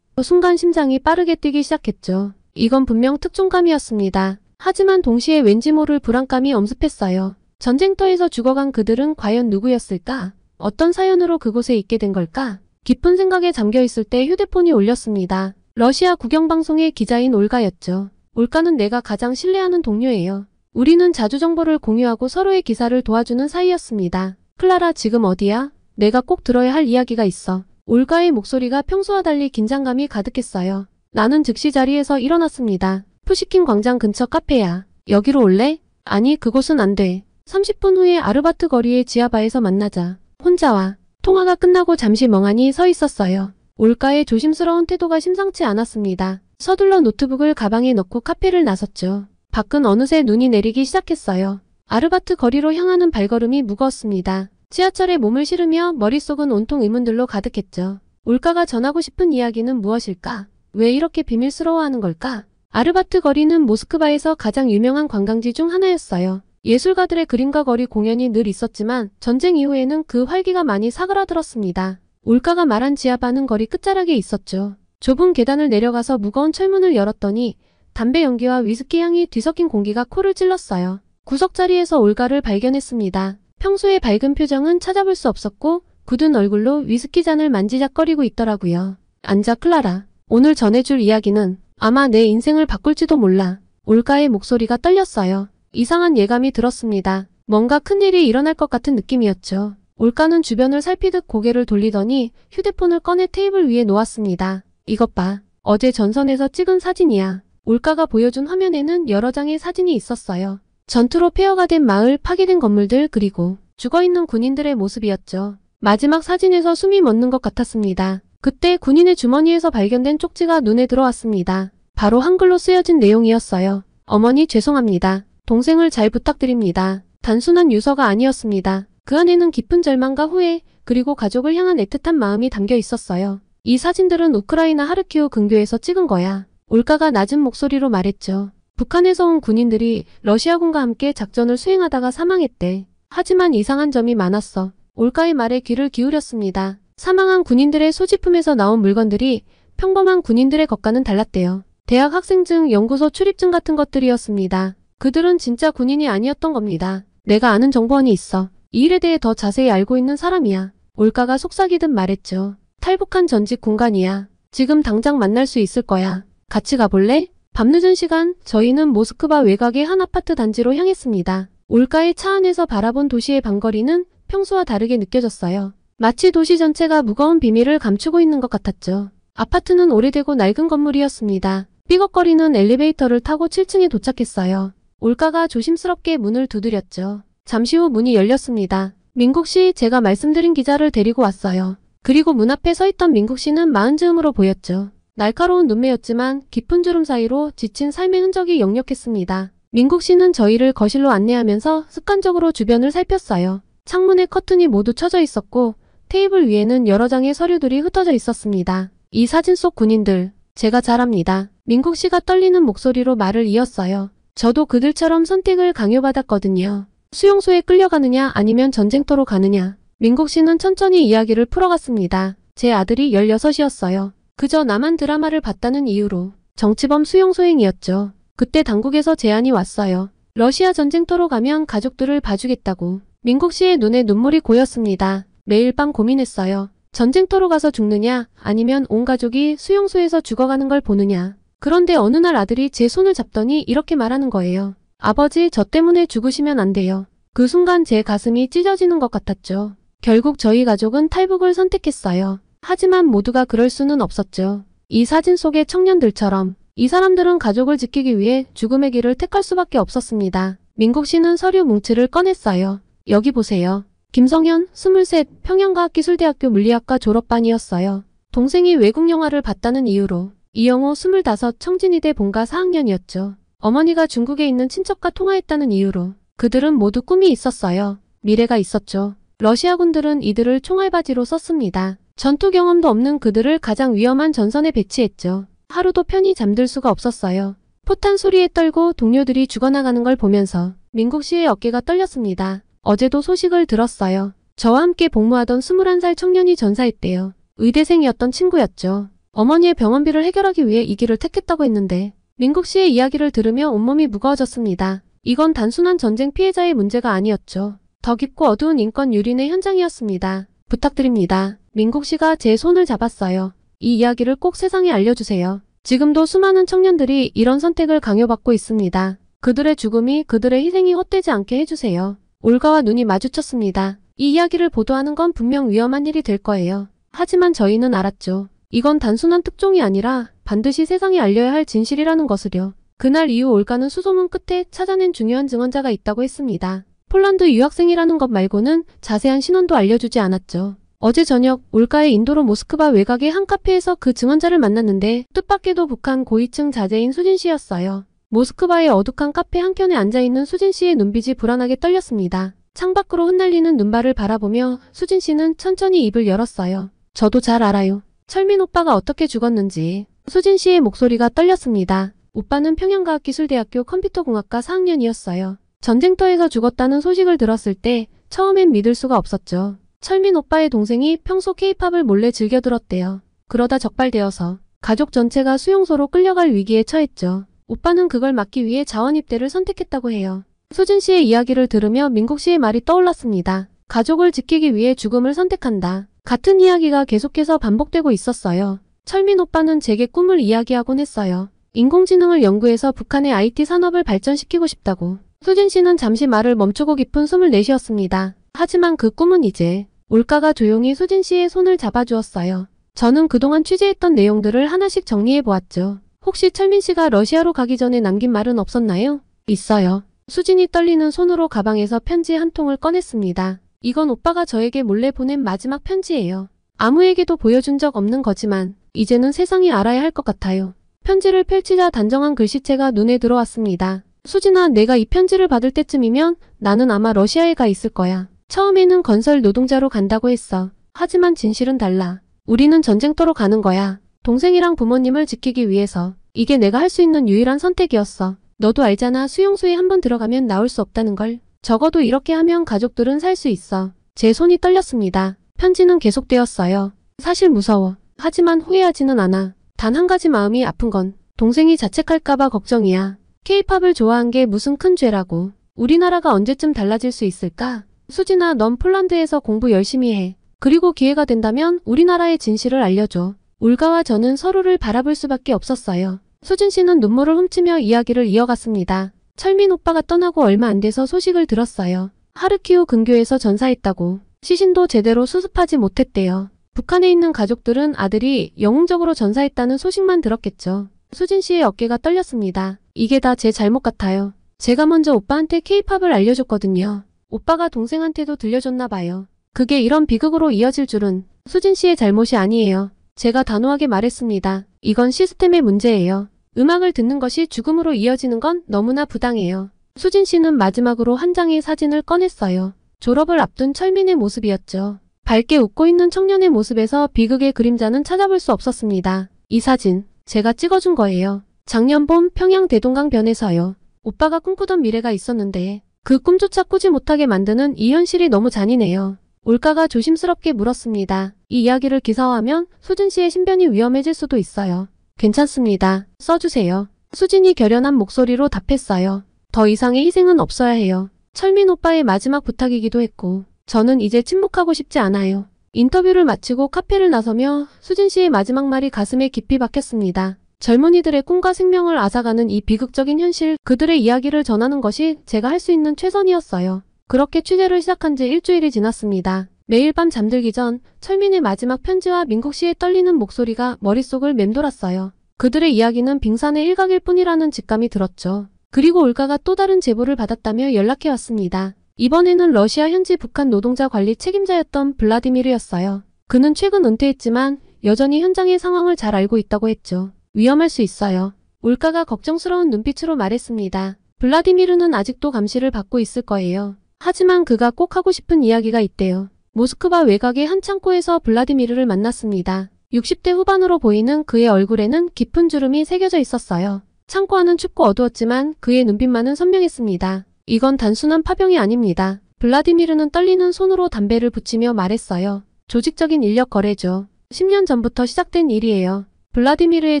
순간 심장이 빠르게 뛰기 시작했죠. 이건 분명 특종감이었습니다. 하지만 동시에 왠지 모를 불안감이 엄습했어요. 전쟁터에서 죽어간 그들은 과연 누구였을까? 어떤 사연으로 그곳에 있게 된 걸까? 깊은 생각에 잠겨있을 때 휴대폰이 울렸습니다. 러시아 국영방송의 기자인 올가였죠. 올가는 내가 가장 신뢰하는 동료예요. 우리는 자주 정보를 공유하고 서로의 기사를 도와주는 사이였습니다. 클라라, 지금 어디야? 내가 꼭 들어야 할 이야기가 있어. 올가의 목소리가 평소와 달리 긴장감이 가득했어요. 나는 즉시 자리에서 일어났습니다. 푸시킨 광장 근처 카페야. 여기로 올래? 아니, 그곳은 안 돼. 30분 후에 아르바트 거리의 지하바에서 만나자. 혼자 와. 통화가 끝나고 잠시 멍하니 서 있었어요. 올가의 조심스러운 태도가 심상치 않았습니다. 서둘러 노트북을 가방에 넣고 카페를 나섰죠. 밖은 어느새 눈이 내리기 시작했어요. 아르바트 거리로 향하는 발걸음이 무거웠습니다. 지하철에 몸을 실으며 머릿속은 온통 의문들로 가득했죠. 올가가 전하고 싶은 이야기는 무엇일까? 왜 이렇게 비밀스러워하는 걸까? 아르바트 거리는 모스크바에서 가장 유명한 관광지 중 하나였어요. 예술가들의 그림과 거리 공연이 늘 있었지만 전쟁 이후에는 그 활기가 많이 사그라들었습니다. 올가가 말한 지하바는 거리 끝자락에 있었죠. 좁은 계단을 내려가서 무거운 철문을 열었더니 담배 연기와 위스키 향이 뒤섞인 공기가 코를 찔렀어요. 구석자리에서 올가를 발견했습니다. 평소의 밝은 표정은 찾아볼 수 없었고 굳은 얼굴로 위스키 잔을 만지작거리고 있더라고요. 앉아, 클라라. 오늘 전해줄 이야기는 아마 내 인생을 바꿀지도 몰라. 올가의 목소리가 떨렸어요. 이상한 예감이 들었습니다. 뭔가 큰일이 일어날 것 같은 느낌이었죠. 올가는 주변을 살피듯 고개를 돌리더니 휴대폰을 꺼내 테이블 위에 놓았습니다. 이것 봐. 어제 전선에서 찍은 사진이야. 올가가 보여준 화면에는 여러 장의 사진이 있었어요. 전투로 폐허가 된 마을, 파괴된 건물들, 그리고 죽어있는 군인들의 모습이었죠. 마지막 사진에서 숨이 멎는 것 같았습니다. 그때 군인의 주머니에서 발견된 쪽지가 눈에 들어왔습니다. 바로 한글로 쓰여진 내용이었어요. 어머니, 죄송합니다. 동생을 잘 부탁드립니다. 단순한 유서가 아니었습니다. 그 안에는 깊은 절망과 후회, 그리고 가족을 향한 애틋한 마음이 담겨 있었어요. 이 사진들은 우크라이나 하르키우 근교에서 찍은 거야. 올가가 낮은 목소리로 말했죠. 북한에서 온 군인들이 러시아군과 함께 작전을 수행하다가 사망했대. 하지만 이상한 점이 많았어. 올가의 말에 귀를 기울였습니다. 사망한 군인들의 소지품에서 나온 물건들이 평범한 군인들의 것과는 달랐대요. 대학 학생증, 연구소 출입증 같은 것들이었습니다. 그들은 진짜 군인이 아니었던 겁니다. 내가 아는 정보원이 있어. 이 일에 대해 더 자세히 알고 있는 사람이야. 올가가 속삭이듯 말했죠. 탈북한 전직 군관이야. 지금 당장 만날 수 있을 거야. 같이 가볼래? 밤늦은 시간, 저희는 모스크바 외곽의 한 아파트 단지로 향했습니다. 올가의 차 안에서 바라본 도시의 방거리는 평소와 다르게 느껴졌어요. 마치 도시 전체가 무거운 비밀을 감추고 있는 것 같았죠. 아파트는 오래되고 낡은 건물이었습니다. 삐걱거리는 엘리베이터를 타고 7층에 도착했어요. 올가가 조심스럽게 문을 두드렸죠. 잠시 후 문이 열렸습니다. 민국 씨, 제가 말씀드린 기자를 데리고 왔어요. 그리고 문 앞에 서 있던 민국 씨는 마흔 즈음으로 보였죠. 날카로운 눈매였지만 깊은 주름 사이로 지친 삶의 흔적이 역력했습니다. 민국 씨는 저희를 거실로 안내하면서 습관적으로 주변을 살폈어요. 창문에 커튼이 모두 쳐져 있었고 테이블 위에는 여러 장의 서류들이 흩어져 있었습니다. 이 사진 속 군인들, 제가 잘 압니다. 민국 씨가 떨리는 목소리로 말을 이었어요. 저도 그들처럼 선택을 강요받았거든요. 수용소에 끌려가느냐 아니면 전쟁터로 가느냐. 민국 씨는 천천히 이야기를 풀어갔습니다. 제 아들이 16이었어요. 그저 남한 드라마를 봤다는 이유로 정치범 수용소행이었죠. 그때 당국에서 제안이 왔어요. 러시아 전쟁터로 가면 가족들을 봐주겠다고. 민국 씨의 눈에 눈물이 고였습니다. 매일 밤 고민했어요. 전쟁터로 가서 죽느냐 아니면 온 가족이 수용소에서 죽어가는 걸 보느냐. 그런데 어느 날 아들이 제 손을 잡더니 이렇게 말하는 거예요. 아버지, 저 때문에 죽으시면 안 돼요. 그 순간 제 가슴이 찢어지는 것 같았죠. 결국 저희 가족은 탈북을 선택했어요. 하지만 모두가 그럴 수는 없었죠. 이 사진 속의 청년들처럼 이 사람들은 가족을 지키기 위해 죽음의 길을 택할 수밖에 없었습니다. 민국 씨는 서류 뭉치를 꺼냈어요. 여기 보세요. 김성현, 23, 평양과학기술대학교 물리학과 졸업반이었어요. 동생이 외국 영화를 봤다는 이유로 이영호 25 청진이대 본가 4학년이었죠. 어머니가 중국에 있는 친척과 통화했다는 이유로 그들은 모두 꿈이 있었어요. 미래가 있었죠. 러시아군들은 이들을 총알바지로 썼습니다. 전투 경험도 없는 그들을 가장 위험한 전선에 배치했죠. 하루도 편히 잠들 수가 없었어요. 포탄 소리에 떨고 동료들이 죽어나가는 걸 보면서 민국 씨의 어깨가 떨렸습니다. 어제도 소식을 들었어요. 저와 함께 복무하던 21살 청년이 전사했대요. 의대생이었던 친구였죠. 어머니의 병원비를 해결하기 위해 이 길을 택했다고 했는데 민국 씨의 이야기를 들으며 온몸이 무거워졌습니다. 이건 단순한 전쟁 피해자의 문제가 아니었죠. 더 깊고 어두운 인권 유린의 현장이었습니다. 부탁드립니다. 민국 씨가 제 손을 잡았어요. 이 이야기를 꼭 세상에 알려주세요. 지금도 수많은 청년들이 이런 선택을 강요받고 있습니다. 그들의 죽음이, 그들의 희생이 헛되지 않게 해주세요. 올가와 눈이 마주쳤습니다. 이 이야기를 보도하는 건 분명 위험한 일이 될 거예요. 하지만 저희는 알았죠. 이건 단순한 특종이 아니라 반드시 세상에 알려야 할 진실이라는 것을요. 그날 이후 올가는 수소문 끝에 찾아낸 중요한 증언자가 있다고 했습니다. 폴란드 유학생이라는 것 말고는 자세한 신원도 알려주지 않았죠. 어제 저녁 올가의 인도로 모스크바 외곽의 한 카페에서 그 증언자를 만났는데 뜻밖에도 북한 고위층 자제인 수진 씨였어요. 모스크바의 어둑한 카페 한켠에 앉아있는 수진 씨의 눈빛이 불안하게 떨렸습니다. 창밖으로 흩날리는 눈발을 바라보며 수진 씨는 천천히 입을 열었어요. 저도 잘 알아요. 철민 오빠가 어떻게 죽었는지. 수진 씨의 목소리가 떨렸습니다. 오빠는 평양과학기술대학교 컴퓨터공학과 4학년이었어요. 전쟁터에서 죽었다는 소식을 들었을 때 처음엔 믿을 수가 없었죠. 철민 오빠의 동생이 평소 케이팝을 몰래 즐겨 들었대요. 그러다 적발되어서 가족 전체가 수용소로 끌려갈 위기에 처했죠. 오빠는 그걸 막기 위해 자원입대를 선택했다고 해요. 수진 씨의 이야기를 들으며 민국 씨의 말이 떠올랐습니다. 가족을 지키기 위해 죽음을 선택한다. 같은 이야기가 계속해서 반복되고 있었어요. 철민 오빠는 제게 꿈을 이야기하곤 했어요. 인공지능을 연구해서 북한의 IT 산업을 발전시키고 싶다고. 수진 씨는 잠시 말을 멈추고 깊은 숨을 내쉬었습니다. 하지만 그 꿈은 이제 올가가 조용히 수진 씨의 손을 잡아주었어요. 저는 그동안 취재했던 내용들을 하나씩 정리해보았죠. 혹시 철민 씨가 러시아로 가기 전에 남긴 말은 없었나요? 있어요. 수진이 떨리는 손으로 가방에서 편지 한 통을 꺼냈습니다. 이건 오빠가 저에게 몰래 보낸 마지막 편지예요. 아무에게도 보여준 적 없는 거지만 이제는 세상이 알아야 할 것 같아요. 편지를 펼치자 단정한 글씨체가 눈에 들어왔습니다. 수진아, 내가 이 편지를 받을 때쯤이면 나는 아마 러시아에 가 있을 거야. 처음에는 건설 노동자로 간다고 했어. 하지만 진실은 달라. 우리는 전쟁터로 가는 거야. 동생이랑 부모님을 지키기 위해서. 이게 내가 할 수 있는 유일한 선택이었어. 너도 알잖아. 수용소에 한번 들어가면 나올 수 없다는 걸. 적어도 이렇게 하면 가족들은 살 수 있어. 제 손이 떨렸습니다. 편지는 계속되었어요. 사실 무서워. 하지만 후회하지는 않아. 단 한 가지 마음이 아픈 건 동생이 자책할까봐 걱정이야. 케이팝을 좋아한 게 무슨 큰 죄라고. 우리나라가 언제쯤 달라질 수 있을까? 수진아, 넌 폴란드에서 공부 열심히 해. 그리고 기회가 된다면 우리나라의 진실을 알려줘. 올가와 저는 서로를 바라볼 수밖에 없었어요. 수진 씨는 눈물을 훔치며 이야기를 이어갔습니다. 철민 오빠가 떠나고 얼마 안 돼서 소식을 들었어요. 하르키우 근교에서 전사했다고. 시신도 제대로 수습하지 못했대요. 북한에 있는 가족들은 아들이 영웅적으로 전사했다는 소식만 들었겠죠. 수진 씨의 어깨가 떨렸습니다. 이게 다 제 잘못 같아요. 제가 먼저 오빠한테 케이팝을 알려줬거든요. 오빠가 동생한테도 들려줬나 봐요. 그게 이런 비극으로 이어질 줄은. 수진 씨의 잘못이 아니에요. 제가 단호하게 말했습니다. 이건 시스템의 문제예요. 음악을 듣는 것이 죽음으로 이어지는 건 너무나 부당해요. 수진 씨는 마지막으로 한 장의 사진을 꺼냈어요. 졸업을 앞둔 철민의 모습이었죠. 밝게 웃고 있는 청년의 모습에서 비극의 그림자는 찾아볼 수 없었습니다. 이 사진, 제가 찍어준 거예요. 작년 봄 평양 대동강변에서요. 오빠가 꿈꾸던 미래가 있었는데 그 꿈조차 꾸지 못하게 만드는 이 현실이 너무 잔인해요. 올가가 조심스럽게 물었습니다. 이 이야기를 기사화하면 수진 씨의 신변이 위험해질 수도 있어요. 괜찮습니다. 써주세요. 수진이 결연한 목소리로 답했어요. 더 이상의 희생은 없어야 해요. 철민 오빠의 마지막 부탁이기도 했고 저는 이제 침묵하고 싶지 않아요. 인터뷰를 마치고 카페를 나서며 수진 씨의 마지막 말이 가슴에 깊이 박혔습니다. 젊은이들의 꿈과 생명을 앗아가는 이 비극적인 현실, 그들의 이야기를 전하는 것이 제가 할 수 있는 최선이었어요. 그렇게 취재를 시작한 지 일주일이 지났습니다. 매일 밤 잠들기 전 철민의 마지막 편지와 민국 씨의 떨리는 목소리가 머릿속을 맴돌았어요. 그들의 이야기는 빙산의 일각일 뿐이라는 직감이 들었죠. 그리고 올가가 또 다른 제보를 받았다며 연락해왔습니다. 이번에는 러시아 현지 북한 노동자 관리 책임자였던 블라디미르였어요. 그는 최근 은퇴했지만 여전히 현장의 상황을 잘 알고 있다고 했죠. 위험할 수 있어요. 올가가 걱정스러운 눈빛으로 말했습니다. 블라디미르는 아직도 감시를 받고 있을 거예요. 하지만 그가 꼭 하고 싶은 이야기가 있대요. 모스크바 외곽의 한 창고에서 블라디미르를 만났습니다. 60대 후반으로 보이는 그의 얼굴에는 깊은 주름이 새겨져 있었어요. 창고 안은 춥고 어두웠지만 그의 눈빛만은 선명했습니다. 이건 단순한 파병이 아닙니다. 블라디미르는 떨리는 손으로 담배를 붙이며 말했어요. 조직적인 인력 거래죠. 10년 전부터 시작된 일이에요. 블라디미르의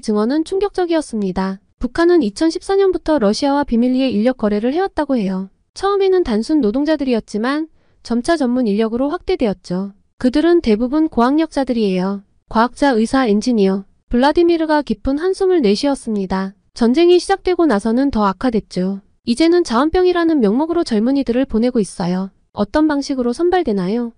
증언은 충격적이었습니다. 북한은 2014년부터 러시아와 비밀리에 인력 거래를 해왔다고 해요. 처음에는 단순 노동자들이었지만 점차 전문 인력으로 확대되었죠. 그들은 대부분 고학력자들이에요. 과학자, 의사, 엔지니어. 블라디미르가 깊은 한숨을 내쉬었습니다. 전쟁이 시작되고 나서는 더 악화됐죠. 이제는 자원병이라는 명목으로 젊은이들을 보내고 있어요. 어떤 방식으로 선발되나요?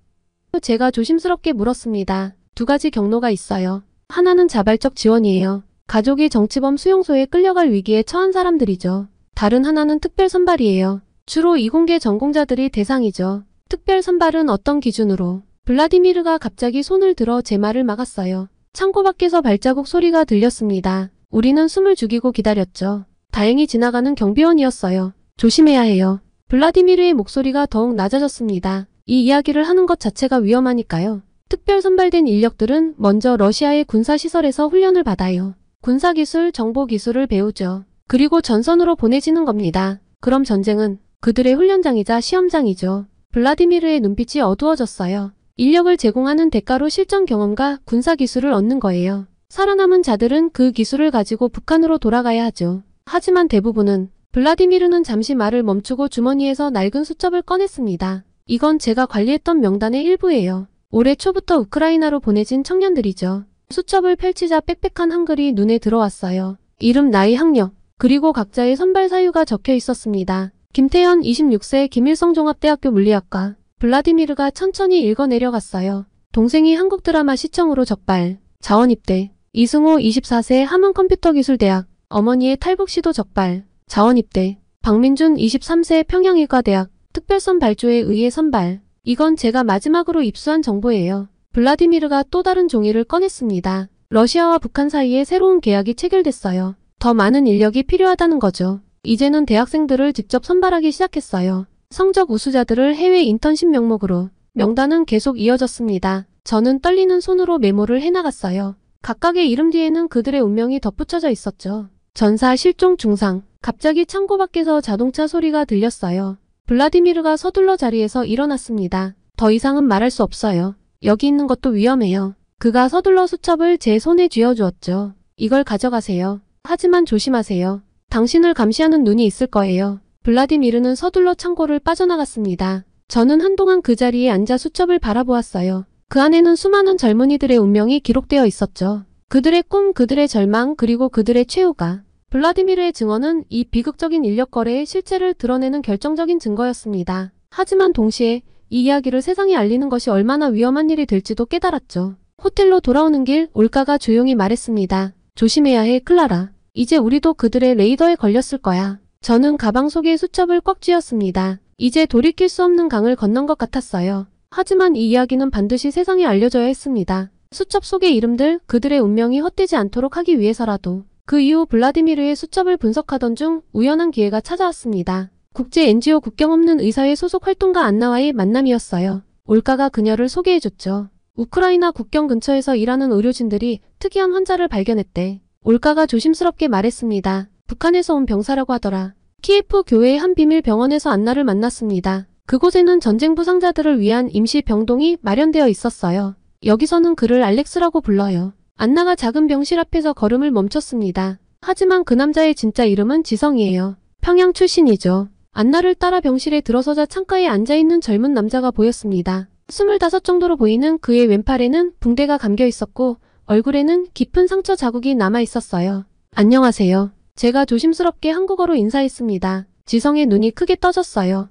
제가 조심스럽게 물었습니다. 두 가지 경로가 있어요. 하나는 자발적 지원이에요. 가족이 정치범 수용소에 끌려갈 위기에 처한 사람들이죠. 다른 하나는 특별 선발이에요. 주로 이공계 전공자들이 대상이죠. 특별 선발은 어떤 기준으로? 블라디미르가 갑자기 손을 들어 제 말을 막았어요. 창고 밖에서 발자국 소리가 들렸습니다. 우리는 숨을 죽이고 기다렸죠. 다행히 지나가는 경비원이었어요. 조심해야 해요. 블라디미르의 목소리가 더욱 낮아졌습니다. 이 이야기를 하는 것 자체가 위험하니까요. 특별 선발된 인력들은 먼저 러시아의 군사시설에서 훈련을 받아요. 군사기술, 정보기술을 배우죠. 그리고 전선으로 보내지는 겁니다. 그럼 전쟁은 그들의 훈련장이자 시험장이죠. 블라디미르의 눈빛이 어두워졌어요. 인력을 제공하는 대가로 실전 경험과 군사기술을 얻는 거예요. 살아남은 자들은 그 기술을 가지고 북한으로 돌아가야 하죠. 하지만 대부분은 블라디미르는 잠시 말을 멈추고 주머니에서 낡은 수첩을 꺼냈습니다. 이건 제가 관리했던 명단의 일부예요. 올해 초부터 우크라이나로 보내진 청년들이죠. 수첩을 펼치자 빽빽한 한글이 눈에 들어왔어요. 이름, 나이, 학력, 그리고 각자의 선발 사유가 적혀 있었습니다. 김태현 26세 김일성 종합대학교 물리학과. 블라디미르가 천천히 읽어내려갔어요. 동생이 한국 드라마 시청으로 적발. 자원입대. 이승호 24세 함흥컴퓨터기술대학. 어머니의 탈북 시도 적발. 자원입대. 박민준 23세 평양의과대학. 특별선 발조에 의해 선발. 이건 제가 마지막으로 입수한 정보예요. 블라디미르가 또 다른 종이를 꺼냈습니다. 러시아와 북한 사이에 새로운 계약이 체결됐어요. 더 많은 인력이 필요하다는 거죠. 이제는 대학생들을 직접 선발하기 시작했어요. 성적 우수자들을 해외 인턴십 명목으로. 명단은 계속 이어졌습니다. 저는 떨리는 손으로 메모를 해나갔어요. 각각의 이름 뒤에는 그들의 운명이 덧붙여져 있었죠. 전사, 실종, 중상. 갑자기 창고 밖에서 자동차 소리가 들렸어요. 블라디미르가 서둘러 자리에서 일어났습니다. 더 이상은 말할 수 없어요. 여기 있는 것도 위험해요. 그가 서둘러 수첩을 제 손에 쥐어주었죠. 이걸 가져가세요. 하지만 조심하세요. 당신을 감시하는 눈이 있을 거예요. 블라디미르는 서둘러 창고를 빠져나갔습니다. 저는 한동안 그 자리에 앉아 수첩을 바라보았어요. 그 안에는 수많은 젊은이들의 운명이 기록되어 있었죠. 그들의 꿈, 그들의 절망, 그리고 그들의 최후가. 블라디미르의 증언은 이 비극적인 인력 거래의 실체를 드러내는 결정적인 증거였습니다. 하지만 동시에 이 이야기를 세상에 알리는 것이 얼마나 위험한 일이 될지도 깨달았죠. 호텔로 돌아오는 길 올가가 조용히 말했습니다. 조심해야 해, 클라라. 이제 우리도 그들의 레이더에 걸렸을 거야. 저는 가방 속에 수첩을 꽉 쥐었습니다. 이제 돌이킬 수 없는 강을 건넌 것 같았어요. 하지만 이 이야기는 반드시 세상에 알려져야 했습니다. 수첩 속의 이름들, 그들의 운명이 헛되지 않도록 하기 위해서라도. 그 이후 블라디미르의 수첩을 분석하던 중 우연한 기회가 찾아왔습니다. 국제 NGO 국경 없는 의사회 소속 활동가 안나와의 만남이었어요. 올가가 그녀를 소개해줬죠. 우크라이나 국경 근처에서 일하는 의료진들이 특이한 환자를 발견했대. 올가가 조심스럽게 말했습니다. 북한에서 온 병사라고 하더라. 키예프 교회의 한 비밀 병원에서 안나를 만났습니다. 그곳에는 전쟁 부상자들을 위한 임시 병동이 마련되어 있었어요. 여기서는 그를 알렉스라고 불러요. 안나가 작은 병실 앞에서 걸음을 멈췄습니다. 하지만 그 남자의 진짜 이름은 지성이에요. 평양 출신이죠. 안나를 따라 병실에 들어서자 창가에 앉아있는 젊은 남자가 보였습니다. 25 정도로 보이는 그의 왼팔에는 붕대가 감겨 있었고 얼굴에는 깊은 상처 자국이 남아 있었어요. 안녕하세요. 제가 조심스럽게 한국어로 인사했습니다. 지성의 눈이 크게 떠졌어요.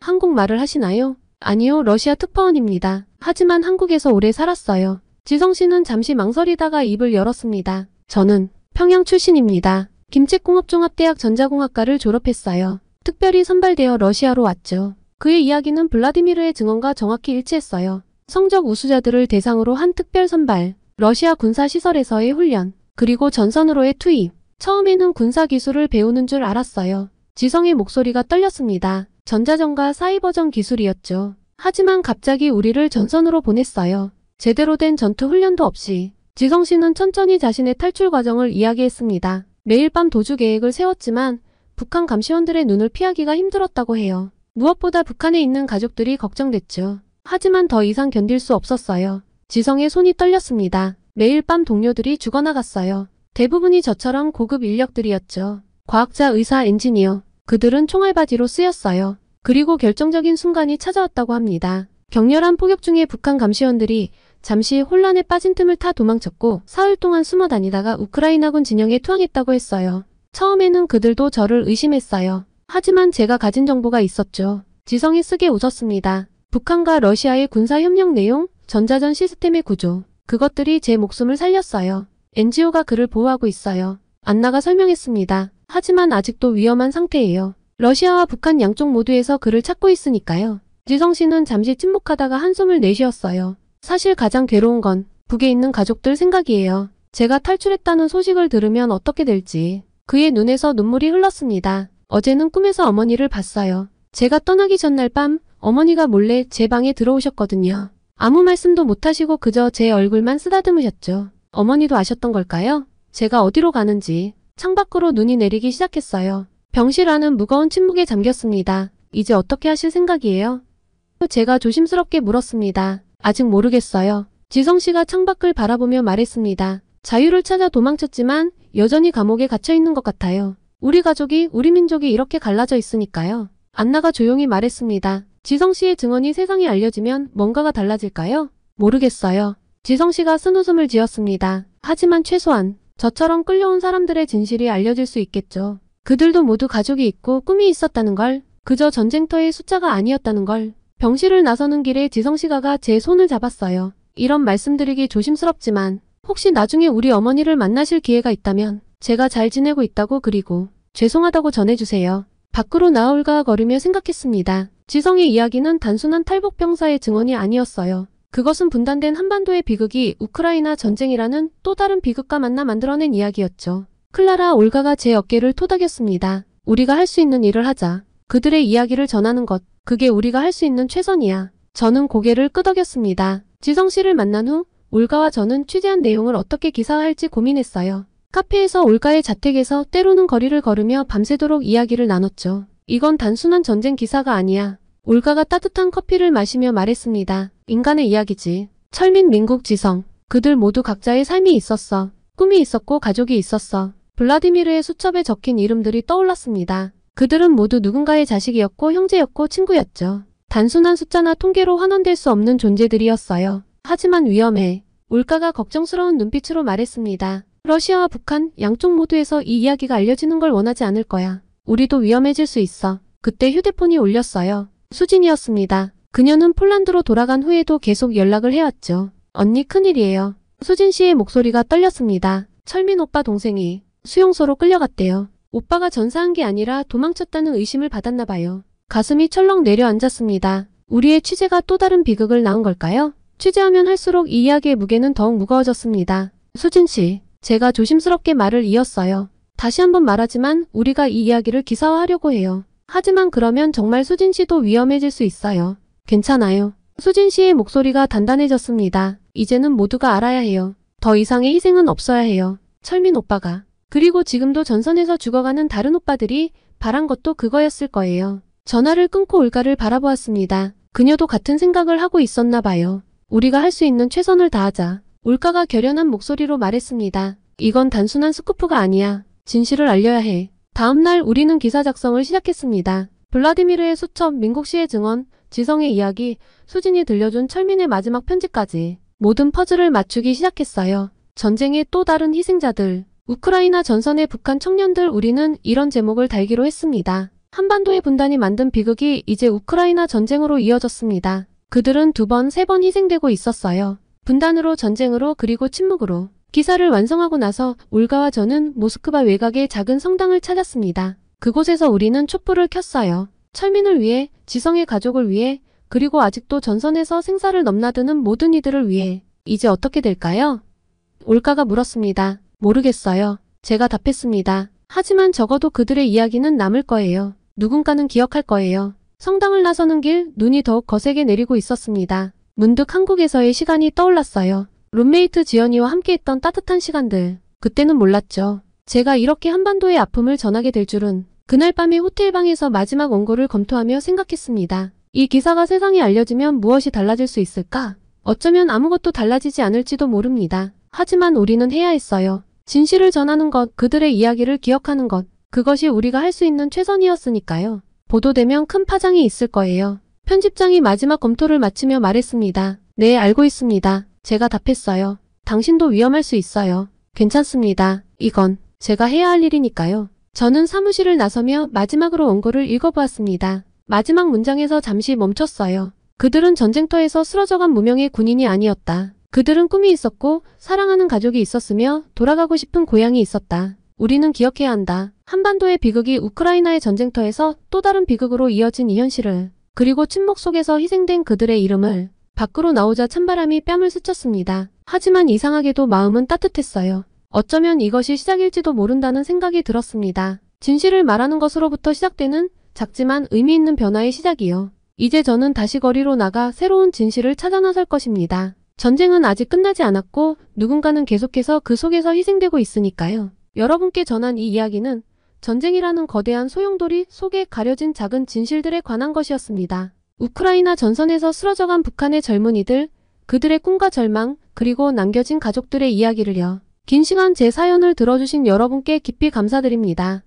한국말을 하시나요? 아니요, 러시아 특파원입니다. 하지만 한국에서 오래 살았어요. 지성 씨는 잠시 망설이다가 입을 열었습니다. 저는 평양 출신입니다. 김책공업종합대학 전자공학과를 졸업했어요. 특별히 선발되어 러시아로 왔죠. 그의 이야기는 블라디미르의 증언과 정확히 일치했어요. 성적 우수자들을 대상으로 한 특별 선발. 러시아 군사시설에서의 훈련, 그리고 전선으로의 투입. 처음에는 군사기술을 배우는 줄 알았어요. 지성의 목소리가 떨렸습니다. 전자전과 사이버전 기술이었죠. 하지만 갑자기 우리를 전선으로 보냈어요. 제대로 된 전투 훈련도 없이. 지성 씨는 천천히 자신의 탈출 과정을 이야기했습니다. 매일 밤 도주 계획을 세웠지만 북한 감시원들의 눈을 피하기가 힘들었다고 해요. 무엇보다 북한에 있는 가족들이 걱정됐죠. 하지만 더 이상 견딜 수 없었어요. 지성의 손이 떨렸습니다. 매일 밤 동료들이 죽어나갔어요. 대부분이 저처럼 고급 인력들이었죠. 과학자, 의사, 엔지니어. 그들은 총알바지로 쓰였어요. 그리고 결정적인 순간이 찾아왔다고 합니다. 격렬한 포격 중에 북한 감시원들이 잠시 혼란에 빠진 틈을 타 도망쳤고 사흘 동안 숨어 다니다가 우크라이나군 진영에 투항했다고 했어요. 처음에는 그들도 저를 의심했어요. 하지만 제가 가진 정보가 있었죠. 지성이 쓰게 웃었습니다. 북한과 러시아의 군사협력 내용, 전자전 시스템의 구조. 그것들이 제 목숨을 살렸어요. NGO가 그를 보호하고 있어요. 안나가 설명했습니다. 하지만 아직도 위험한 상태예요. 러시아와 북한 양쪽 모두에서 그를 찾고 있으니까요. 지성 씨는 잠시 침묵하다가 한숨을 내쉬었어요. 사실 가장 괴로운 건 북에 있는 가족들 생각이에요. 제가 탈출했다는 소식을 들으면 어떻게 될지. 그의 눈에서 눈물이 흘렀습니다. 어제는 꿈에서 어머니를 봤어요. 제가 떠나기 전날 밤 어머니가 몰래 제 방에 들어오셨거든요. 아무 말씀도 못하시고 그저 제 얼굴만 쓰다듬으셨죠. 어머니도 아셨던 걸까요? 제가 어디로 가는지. 창밖으로 눈이 내리기 시작했어요. 병실 안은 무거운 침묵에 잠겼습니다. 이제 어떻게 하실 생각이에요? 제가 조심스럽게 물었습니다. 아직 모르겠어요. 지성 씨가 창밖을 바라보며 말했습니다. 자유를 찾아 도망쳤지만 여전히 감옥에 갇혀 있는 것 같아요. 우리 가족이, 우리 민족이 이렇게 갈라져 있으니까요. 안나가 조용히 말했습니다. 지성 씨의 증언이 세상에 알려지면 뭔가가 달라질까요? 모르겠어요. 지성 씨가 쓴웃음을 지었습니다. 하지만 최소한 저처럼 끌려온 사람들의 진실이 알려질 수 있겠죠. 그들도 모두 가족이 있고 꿈이 있었다는 걸, 그저 전쟁터의 숫자가 아니었다는 걸. 병실을 나서는 길에 지성 씨가 제 손을 잡았어요. 이런 말씀드리기 조심스럽지만 혹시 나중에 우리 어머니를 만나실 기회가 있다면 제가 잘 지내고 있다고 그리고 죄송하다고 전해주세요. 밖으로 나올까 거리며 생각했습니다. 지성의 이야기는 단순한 탈북병사의 증언이 아니었어요. 그것은 분단된 한반도의 비극이 우크라이나 전쟁이라는 또 다른 비극과 만나 만들어낸 이야기였죠. 클라라, 올가가 제 어깨를 토닥였습니다. 우리가 할 수 있는 일을 하자. 그들의 이야기를 전하는 것, 그게 우리가 할 수 있는 최선이야. 저는 고개를 끄덕였습니다. 지성 씨를 만난 후 올가와 저는 취재한 내용을 어떻게 기사화할지 고민했어요. 카페에서 올가의 자택에서 때로는 거리를 걸으며 밤새도록 이야기를 나눴죠. 이건 단순한 전쟁 기사가 아니야. 올가가 따뜻한 커피를 마시며 말했습니다. 인간의 이야기지. 철민, 민국, 지성. 그들 모두 각자의 삶이 있었어. 꿈이 있었고 가족이 있었어. 블라디미르의 수첩에 적힌 이름들이 떠올랐습니다. 그들은 모두 누군가의 자식이었고 형제였고 친구였죠. 단순한 숫자나 통계로 환원될 수 없는 존재들이었어요. 하지만 위험해. 올가가 걱정스러운 눈빛으로 말했습니다. 러시아와 북한 양쪽 모두에서 이 이야기가 알려지는 걸 원하지 않을 거야. 우리도 위험해질 수 있어. 그때 휴대폰이 울렸어요. 수진이었습니다. 그녀는 폴란드로 돌아간 후에도 계속 연락을 해왔죠. 언니, 큰일이에요. 수진 씨의 목소리가 떨렸습니다. 철민 오빠 동생이 수용소로 끌려갔대요. 오빠가 전사한 게 아니라 도망쳤다는 의심을 받았나 봐요. 가슴이 철렁 내려앉았습니다. 우리의 취재가 또 다른 비극을 낳은 걸까요? 취재하면 할수록 이 이야기의 무게는 더욱 무거워졌습니다. 수진 씨, 제가 조심스럽게 말을 이었어요. 다시 한번 말하지만 우리가 이 이야기를 기사화하려고 해요. 하지만 그러면 정말 수진 씨도 위험해질 수 있어요. 괜찮아요. 수진 씨의 목소리가 단단해졌습니다. 이제는 모두가 알아야 해요. 더 이상의 희생은 없어야 해요. 철민 오빠가. 그리고 지금도 전선에서 죽어가는 다른 오빠들이 바란 것도 그거였을 거예요. 전화를 끊고 올가를 바라보았습니다. 그녀도 같은 생각을 하고 있었나 봐요. 우리가 할 수 있는 최선을 다하자. 올가가 결연한 목소리로 말했습니다. 이건 단순한 스쿠프가 아니야. 진실을 알려야 해. 다음 날 우리는 기사 작성을 시작했습니다. 블라디미르의 수첩, 민국 씨의 증언, 지성의 이야기, 수진이 들려준 철민의 마지막 편지까지 모든 퍼즐을 맞추기 시작했어요. 전쟁의 또 다른 희생자들, 우크라이나 전선의 북한 청년들, 우리는 이런 제목을 달기로 했습니다. 한반도의 분단이 만든 비극이 이제 우크라이나 전쟁으로 이어졌습니다. 그들은 2번, 3번 희생되고 있었어요. 분단으로, 전쟁으로, 그리고 침묵으로. 기사를 완성하고 나서 올가와 저는 모스크바 외곽의 작은 성당을 찾았습니다. 그곳에서 우리는 촛불을 켰어요. 철민을 위해, 지성의 가족을 위해, 그리고 아직도 전선에서 생사를 넘나드는 모든 이들을 위해. 이제 어떻게 될까요? 올까가 물었습니다. 모르겠어요. 제가 답했습니다. 하지만 적어도 그들의 이야기는 남을 거예요. 누군가는 기억할 거예요. 성당을 나서는 길 눈이 더욱 거세게 내리고 있었습니다. 문득 한국에서의 시간이 떠올랐어요. 룸메이트 지연이와 함께했던 따뜻한 시간들. 그때는 몰랐죠. 제가 이렇게 한반도의 아픔을 전하게 될 줄은. 그날 밤에 호텔방에서 마지막 원고를 검토하며 생각했습니다. 이 기사가 세상에 알려지면 무엇이 달라질 수 있을까? 어쩌면 아무것도 달라지지 않을지도 모릅니다. 하지만 우리는 해야 했어요. 진실을 전하는 것, 그들의 이야기를 기억하는 것. 그것이 우리가 할 수 있는 최선이었으니까요. 보도되면 큰 파장이 있을 거예요. 편집장이 마지막 검토를 마치며 말했습니다. 네, 알고 있습니다. 제가 답했어요. 당신도 위험할 수 있어요. 괜찮습니다. 이건 제가 해야 할 일이니까요. 저는 사무실을 나서며 마지막으로 원고를 읽어보았습니다. 마지막 문장에서 잠시 멈췄어요. 그들은 전쟁터에서 쓰러져간 무명의 군인이 아니었다. 그들은 꿈이 있었고 사랑하는 가족이 있었으며 돌아가고 싶은 고향이 있었다. 우리는 기억해야 한다. 한반도의 비극이 우크라이나의 전쟁터에서 또 다른 비극으로 이어진 이 현실을, 그리고 침묵 속에서 희생된 그들의 이름을. 밖으로 나오자 찬바람이 뺨을 스쳤습니다. 하지만 이상하게도 마음은 따뜻했어요. 어쩌면 이것이 시작일지도 모른다는 생각이 들었습니다. 진실을 말하는 것으로부터 시작되는 작지만 의미 있는 변화의 시작이요. 이제 저는 다시 거리로 나가 새로운 진실을 찾아 나설 것입니다. 전쟁은 아직 끝나지 않았고 누군가는 계속해서 그 속에서 희생되고 있으니까요. 여러분께 전한 이 이야기는 전쟁이라는 거대한 소용돌이 속에 가려진 작은 진실들에 관한 것이었습니다. 우크라이나 전선에서 쓰러져간 북한의 젊은이들, 그들의 꿈과 절망, 그리고 남겨진 가족들의 이야기를요. 긴 시간 제 사연을 들어주신 여러분께 깊이 감사드립니다.